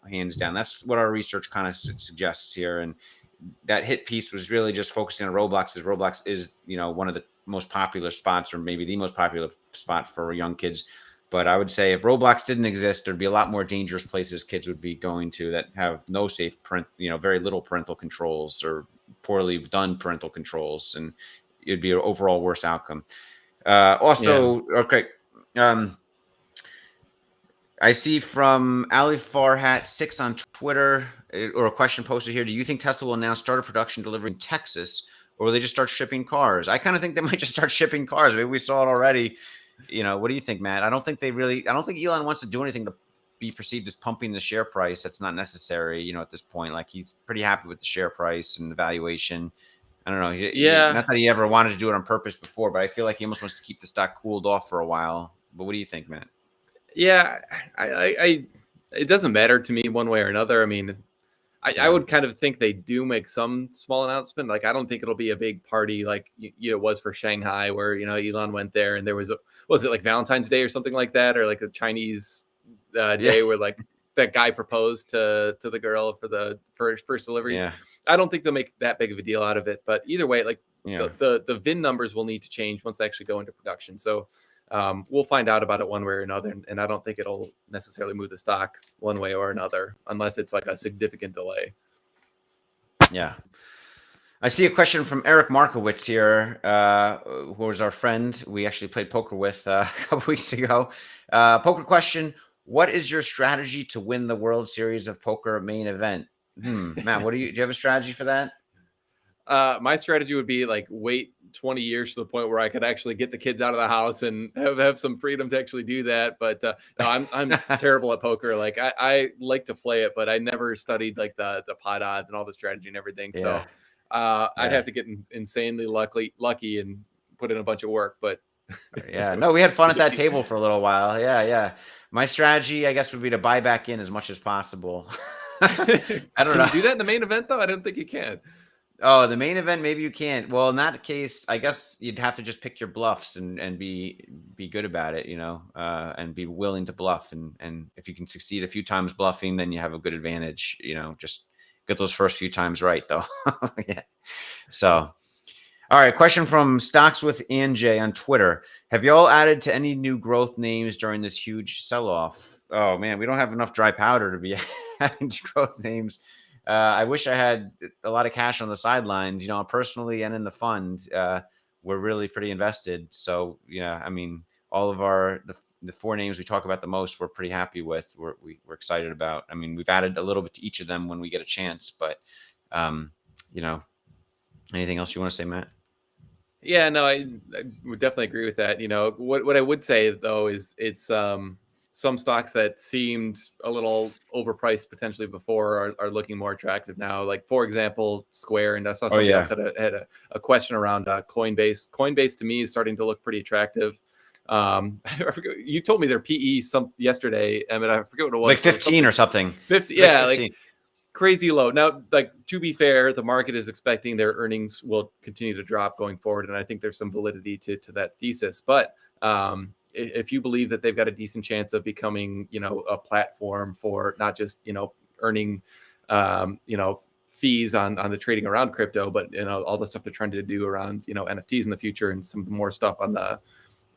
hands down. That's what our research kind of suggests here. And that hit piece was really just focusing on Roblox, because Roblox is, one of the most popular spots, or maybe the most popular spot for young kids. But I would say if Roblox didn't exist, there'd be a lot more dangerous places kids would be going to that have no safe very little parental controls or poorly done parental controls, and it'd be an overall worse outcome. Yeah. Okay. I see from Ali Farhat6 on Twitter, or a question posted here. Do you think Tesla will now start a production delivery in Texas, or will they just start shipping cars? I kind of think they might just start shipping cars. Maybe we saw it already. What do you think, Matt? I don't think Elon wants to do anything to be perceived as pumping the share price. That's not necessary, at this point. Like, he's pretty happy with the share price and the valuation. I don't know. Yeah. Not that he ever wanted to do it on purpose before, but I feel like he almost wants to keep the stock cooled off for a while. But what do you think, Matt? Yeah, it doesn't matter to me one way or another. I mean, I would kind of think they do make some small announcement. Like, I don't think it'll be a big party like it was for Shanghai, where Elon went there and there was it like Valentine's Day or something like that, or like a Chinese day where like that guy proposed to the girl for the first deliveries. Yeah. I don't think they'll make that big of a deal out of it. But either way, like Yeah. the VIN numbers will need to change once they actually go into production. So we'll find out about it one way or another, and I don't think it'll necessarily move the stock one way or another unless it's like a significant delay. Yeah. I see a question from Eric Markowitz here, who was our friend we actually played poker with a couple weeks ago. Poker question: what is your strategy to win the World Series of Poker main event? Matt, do you have a strategy for that? My strategy would be like wait 20 years to the point where I could actually get the kids out of the house and have some freedom to actually do that. But no, I'm terrible at poker. Like I like to play it, but I never studied like the pot odds and all the strategy and everything. Yeah. So I'd have to get insanely lucky and put in a bunch of work. But Yeah, no, we had fun at that table for a little while. Yeah. My strategy, I guess, would be to buy back in as much as possible. I don't know. Can you do that in the main event though? I don't think you can. Oh, the main event, maybe you can't. Well, in that case, I guess you'd have to just pick your bluffs and be good about it, and be willing to bluff. And if you can succeed a few times bluffing, then you have a good advantage. Just get those first few times right, though. Yeah. So, all right. Question from Stocks with Anjay on Twitter. Have you all added to any new growth names during this huge sell-off? Oh man, we don't have enough dry powder to be adding to growth names. I wish I had a lot of cash on the sidelines, personally and in the fund. We're really pretty invested. So, yeah, I mean, all of the four names we talk about the most, we're pretty happy with. We're excited about. I mean, we've added a little bit to each of them when we get a chance. But, anything else you want to say, Matt? Yeah, no, I would definitely agree with that. What I would say though is it's some stocks that seemed a little overpriced potentially before are looking more attractive now. Like for example, Square, and I saw somebody else had a question around Coinbase. Coinbase to me is starting to look pretty attractive. I forget, you told me their PE yesterday, Emmet. I forget what it was. Like 15 or something. 50, yeah, 15. like crazy low. Now, like, to be fair, the market is expecting their earnings will continue to drop going forward, and I think there's some validity to that thesis. But if you believe that they've got a decent chance of becoming, a platform for not just, earning, fees on the trading around crypto, but all the stuff they're trying to do around NFTs in the future and some more stuff on the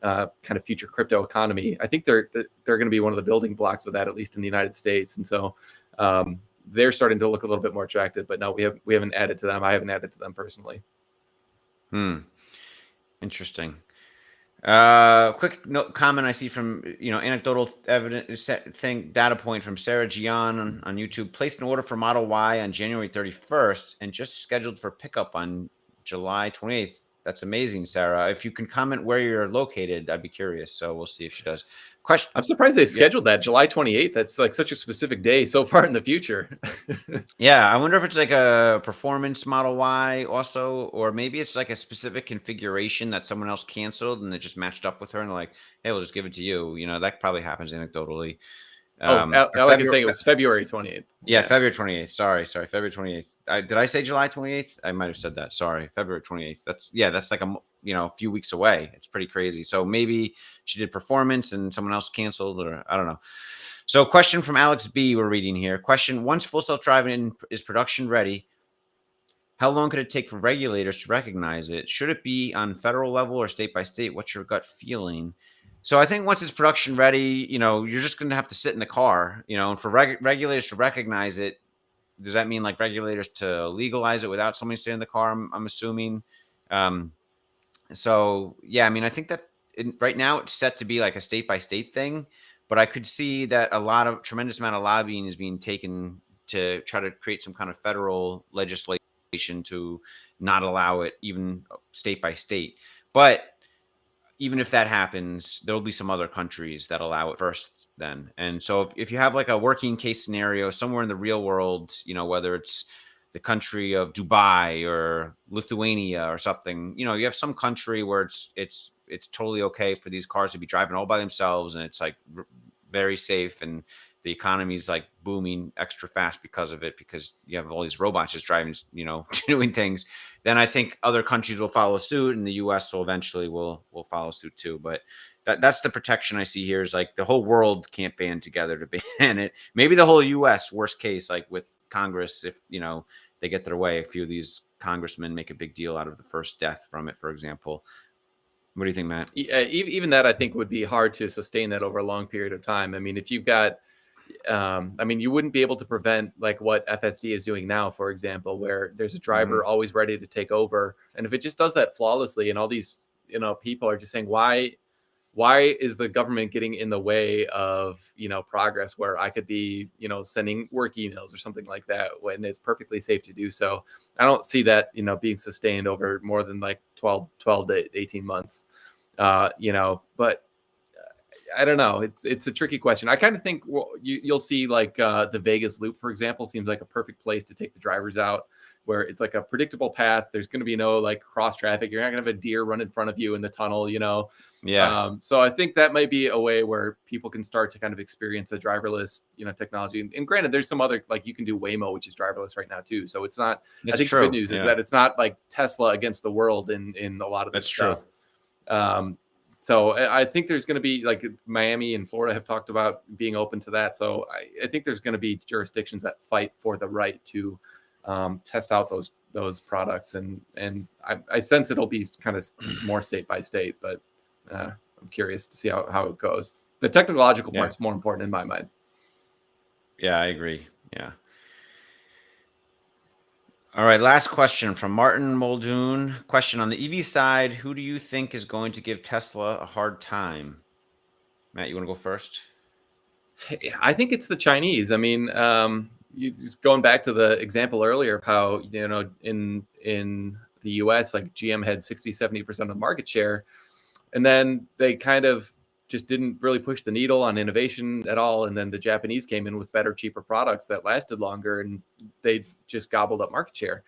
kind of future crypto economy, I think they're going to be one of the building blocks of that, at least in the United States. And so they're starting to look a little bit more attractive. But no, we haven't added to them. I haven't added to them personally. Interesting. Quick comment I see from anecdotal evidence data point from Sarah Gian on YouTube. Placed an order for Model Y on January 31st and just scheduled for pickup on July 28th. That's amazing, Sarah. If you can comment where you're located, I'd be curious. So we'll see if she does. Question. I'm surprised they scheduled that July 28th. That's like such a specific day so far in the future. Yeah, I wonder if it's like a performance Model Y also, or maybe it's like a specific configuration that someone else canceled and it just matched up with her and they're like, hey, we'll just give it to you. That probably happens anecdotally. Alec is saying it was February 28th. Yeah, February 28th. Sorry, February 28th. Did I say July 28th? I might have said that. Sorry, February 28th. That's like a few weeks away. It's pretty crazy. So maybe she did performance and someone else canceled, or I don't know. So question from Alex B. We're reading here. Question: once full self-driving is production ready, how long could it take for regulators to recognize it? Should it be on federal level or state by state? What's your gut feeling? So I think once it's production ready, you're just going to have to sit in the car, and for regulators to recognize it, does that mean like regulators to legalize it without somebody sitting in the car? I'm assuming. So yeah, I mean, I think that right now it's set to be like a state by state thing, but I could see that a tremendous amount of lobbying is being taken to try to create some kind of federal legislation to not allow it even state by state. But even if that happens, there'll be some other countries that allow it first then. And so if you have like a working case scenario somewhere in the real world, whether it's the country of Dubai or Lithuania or something, you have some country where it's totally okay for these cars to be driving all by themselves and it's like very safe and the economy is like booming extra fast because of it, because you have all these robots just driving, doing things. Then I think other countries will follow suit, and the U.S. will eventually will follow suit too. But that's the protection I see here is like the whole world can't band together to ban it. Maybe the whole U.S. worst case, like with Congress, if they get their way, a few of these congressmen make a big deal out of the first death from it, for example. What do you think, Matt? Even that I think would be hard to sustain that over a long period of time. I mean, if you've got you wouldn't be able to prevent like what FSD is doing now, for example, where there's a driver always ready to take over. And if it just does that flawlessly and all these, people are just saying, why is the government getting in the way of, progress where I could be, sending work emails or something like that when it's perfectly safe to do so? I don't see that, being sustained over more than like 12 to 18 months, but I don't know. It's a tricky question. I kind of think you'll see like the Vegas loop, for example, seems like a perfect place to take the drivers out, where it's like a predictable path. There's going to be no like cross traffic. You're not going to have a deer run in front of you in the tunnel, Yeah. So I think that might be a way where people can start to kind of experience a driverless, technology. And granted, there's some other, like you can do Waymo, which is driverless right now too. So it's not. That's I think true. The good news is that it's not like Tesla against the world in a lot of this stuff. True. So I think there's going to be like Miami and Florida have talked about being open to that. So I think there's going to be jurisdictions that fight for the right to test out those products. And I sense it'll be kind of more state by state, but I'm curious to see how it goes. The technological part's more important in my mind. Yeah, I agree. Yeah. All right, last question from Martin Muldoon. Question on the EV side, who do you think is going to give Tesla a hard time? Matt, you want to go first? I think it's the Chinese. I mean, you just going back to the example earlier of how, in the US, like GM had 60-70% of the market share, and then they kind of just didn't really push the needle on innovation at all. And then the Japanese came in with better, cheaper products that lasted longer, and they just gobbled up market share.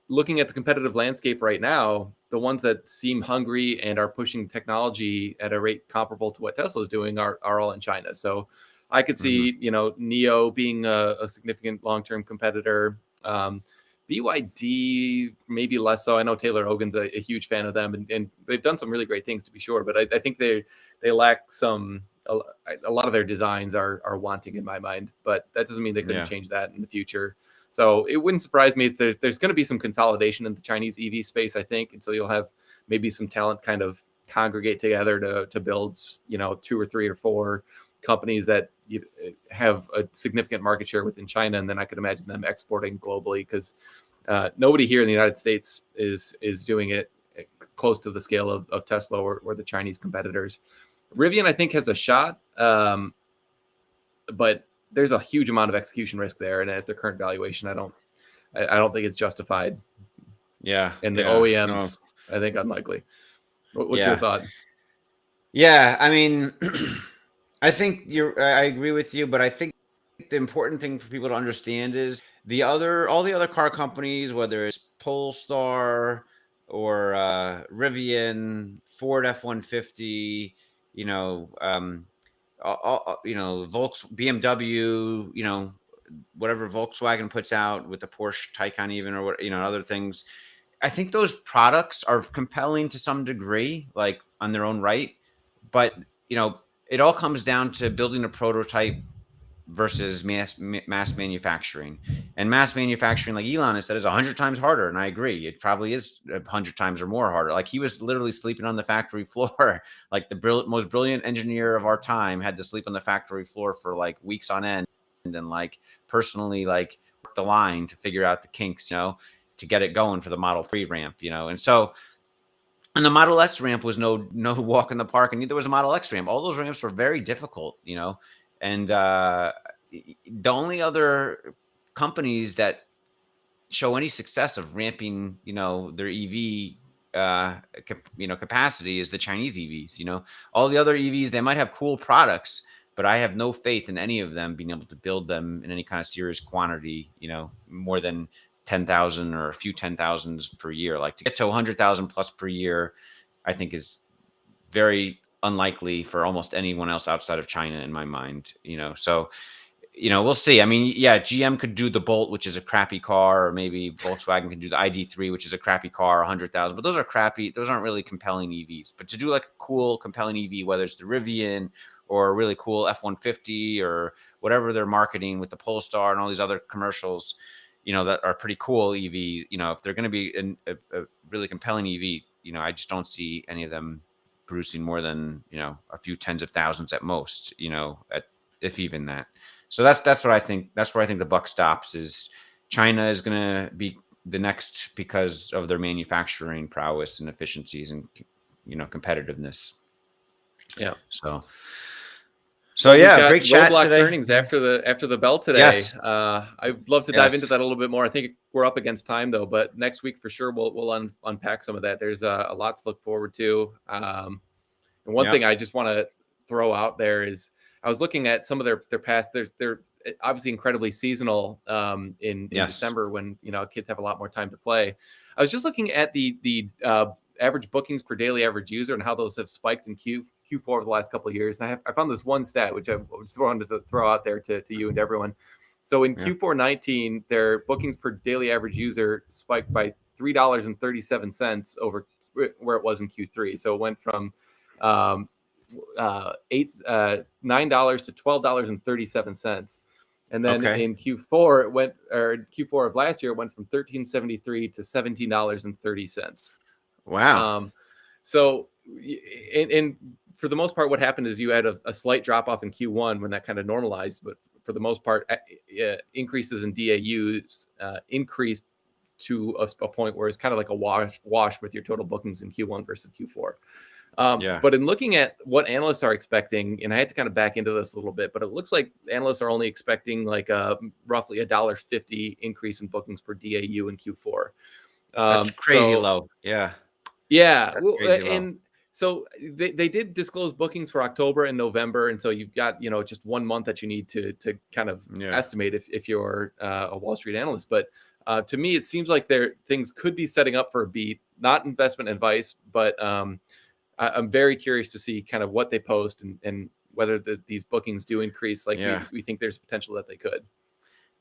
Looking at the competitive landscape right now, the ones that seem hungry and are pushing technology at a rate comparable to what Tesla is doing are all in China. So I could see, NEO being a significant long-term competitor. BYD, maybe less so. I know Taylor Hogan's a huge fan of them, and they've done some really great things, to be sure. But I think they lack a lot of their designs are wanting in my mind. But that doesn't mean they couldn't change that in the future. So it wouldn't surprise me if there's going to be some consolidation in the Chinese EV space, I think. And so you'll have maybe some talent kind of congregate together to build, 2 or 3 or 4 companies that have a significant market share within China. And then I could imagine them exporting globally, because nobody here in the United States is doing it close to the scale of Tesla or the Chinese competitors. Rivian, I think, has a shot, but there's a huge amount of execution risk there, and at the current valuation, I don't think it's justified. Yeah. And the OEMs, no. I think unlikely. What's your thought? Yeah, I mean, I think I agree with you, but I think the important thing for people to understand is all the other car companies, whether it's Polestar or Rivian, Ford F-150, BMW, whatever Volkswagen puts out with the Porsche Taycan, even, or what, other things. I think those products are compelling to some degree, like on their own right, but it all comes down to building a prototype versus mass manufacturing. And mass manufacturing, like Elon has said, is 100 times harder. And I agree. It probably is 100 times or more harder. Like, he was literally sleeping on the factory floor. Like, the most brilliant engineer of our time had to sleep on the factory floor for like weeks on end, and like personally like work the line to figure out the kinks, to get it going for the Model 3 ramp, and so. And the Model S ramp was no walk in the park, and neither was a Model X ramp. All those ramps were very difficult, and the only other companies that show any success of ramping, their EV, capacity is the Chinese EVs. All the other EVs, they might have cool products, but I have no faith in any of them being able to build them in any kind of serious quantity, more than 10,000 or a few 10,000s per year. Like, to get to 100,000 plus per year, I think is very unlikely for almost anyone else outside of China, in my mind. So we'll see. I mean, yeah, GM could do the Bolt, which is a crappy car, or maybe Volkswagen can do the ID3, which is a crappy car, 100,000. But those are crappy. Those aren't really compelling EVs. But to do like a cool, compelling EV, whether it's the Rivian or a really cool F-150 or whatever they're marketing with the Polestar and all these other commercials, that are pretty cool EVs, if they're going to be a really compelling EV, I just don't see any of them producing more than, a few tens of thousands at most, if even that. So that's what I think. That's where I think the buck stops. Is China is going to be the next because of their manufacturing prowess and efficiencies and, competitiveness. Yeah. So yeah, great chat Roblox today. earnings after the bell today. Yes. I'd love to dive into that a little bit more. I think we're up against time though, but next week for sure we'll unpack some of that. There's a lot to look forward to. And one thing I just want to throw out there is I was looking at some of their past. They're obviously incredibly seasonal in December, when kids have a lot more time to play. I was just looking at the average bookings per daily average user and how those have spiked in Q4 over the last couple of years. And I found this one stat, which I just wanted to throw out there to you and everyone. So in Q4 19, their bookings per daily average user spiked by $3.37 over where it was in Q3. So it went from $9 to $12.37. And then in Q4, Q4 of last year, it went from $13.73 to $17.30. Wow. So in for the most part, what happened is you had a slight drop off in Q1 when that kind of normalized, but for the most part, increases in DAUs increased to a point where it's kind of like a wash with your total bookings in Q1 versus Q4. But in looking at what analysts are expecting, and I had to kind of back into this a little bit, but it looks like analysts are only expecting like roughly $1.50 increase in bookings per DAU in Q4. That's crazy low. Yeah. Yeah. And so they did disclose bookings for October and November. And so you've got, just 1 month that you need to kind of estimate if you're a Wall Street analyst. But to me, it seems like things could be setting up for a beat, not investment advice, but I'm very curious to see kind of what they post and whether these bookings do increase, like Yeah. we think there's potential that they could.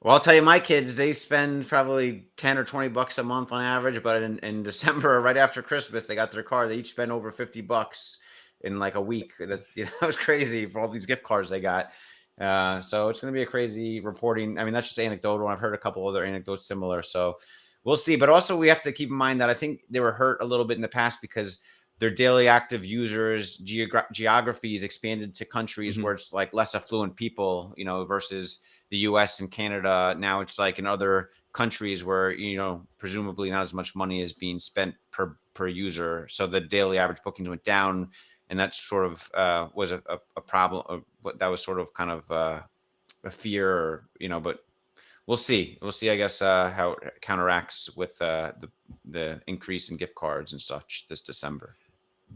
Well, I'll tell you, my kids, they spend probably 10 or 20 bucks a month on average, but in December, right after Christmas, they got their car. They each spend over 50 bucks in like a week. That, it was crazy for all these gift cards they got. So it's going to be a crazy reporting. I mean, that's just anecdotal. I've heard a couple other anecdotes similar. So we'll see. But also, we have to keep in mind that I think they were hurt a little bit in the past because their daily active users geography is expanded to countries where it's like less affluent people, versus the US and Canada. Now it's like in other countries where, presumably not as much money is being spent per user. So the daily average bookings went down, and that sort of was a problem. But that was sort of kind of a fear, but we'll see. We'll see, I guess, how it counteracts with the increase in gift cards and such this December.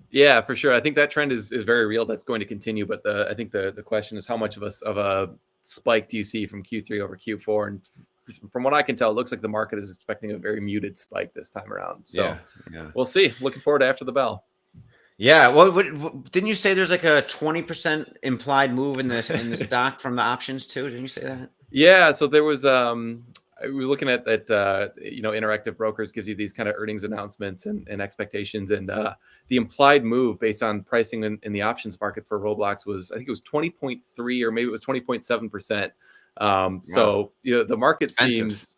Yeah, for sure. I think that trend is very real. That's going to continue. But I think the question is how much of a spike do you see from Q3 over Q4? And from what I can tell, it looks like the market is expecting a very muted spike this time around. So yeah. We'll see. Looking forward to after the bell. Yeah. Well, didn't you say there's like a 20% implied move in the stock from the options too? Didn't you say that? Yeah. So there was we were looking at Interactive Brokers gives you these kind of earnings announcements and expectations, and the implied move based on pricing in the options market for Roblox was, I think it was 20.3 or maybe it was 20.7%. So the market seems,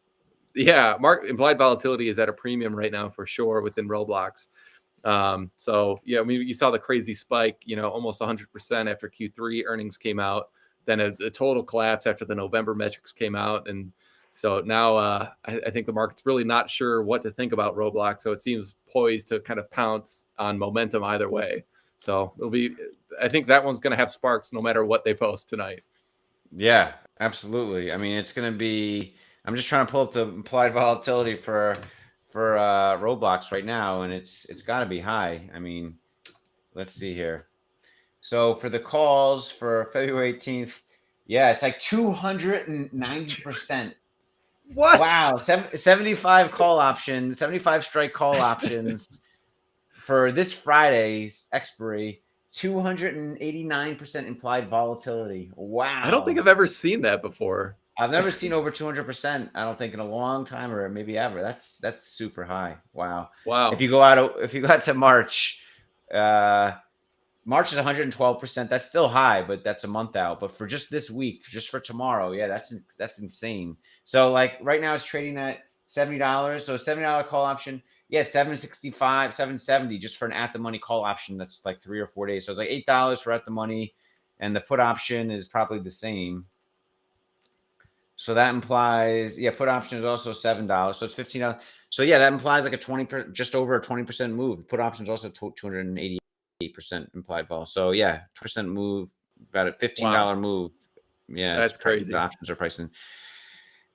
implied volatility is at a premium right now for sure within Roblox. So I mean, you saw the crazy spike, almost 100% after Q3 earnings came out, then a total collapse after the November metrics came out. And so now I think the market's really not sure what to think about Roblox. So it seems poised to kind of pounce on momentum either way. So I think that one's going to have sparks no matter what they post tonight. Yeah, absolutely. I mean, it's going to be, I'm just trying to pull up the implied volatility for Roblox right now, and it's got to be high. I mean, let's see here. So for the calls for February 18th, it's like 290%. What? Wow, 75 call options, 75 strike call options for this Friday's expiry, 289% implied volatility. Wow. I don't think I've ever seen that before. I've never seen over 200%, I don't think, in a long time, or maybe ever. That's super high. Wow. If you go out to March, March is 112%. That's still high, but that's a month out. But for just this week, just for tomorrow, that's insane. So like right now it's trading at $70. So $70 call option, $765, $770 just for an at the money call option. That's like 3 or 4 days. So it's like $8 for at the money, and the put option is probably the same. So that implies, put option is also $7. So it's $15. So that implies like just over a 20% move. Put option is also 288% implied vol. So 20% move, about a $15 move. Yeah, that's crazy. The options are pricing.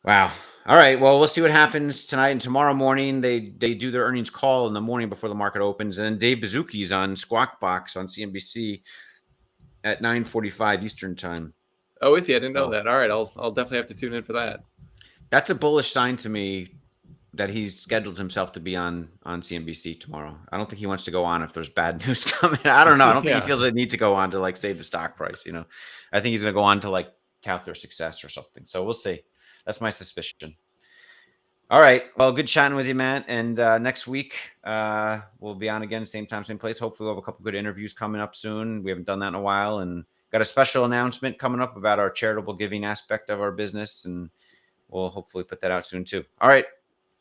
Wow. All right. Well, we'll see what happens tonight and tomorrow morning. They do their earnings call in the morning before the market opens, and then Dave Bazzucchi's on Squawk Box on CNBC at 9:45 Eastern time. Oh, is he? I didn't know that. All right, I'll definitely have to tune in for that. That's a bullish sign to me that he's scheduled himself to be on CNBC tomorrow. I don't think he wants to go on if there's bad news coming. I don't know. I don't think he feels the need to go on to like save the stock price. I think he's going to go on to like tout their success or something. So we'll see. That's my suspicion. All right. Well, good chatting with you, Matt. And next week we'll be on again, same time, same place. Hopefully we'll have a couple good interviews coming up soon. We haven't done that in a while, and got a special announcement coming up about our charitable giving aspect of our business, and we'll hopefully put that out soon too. All right.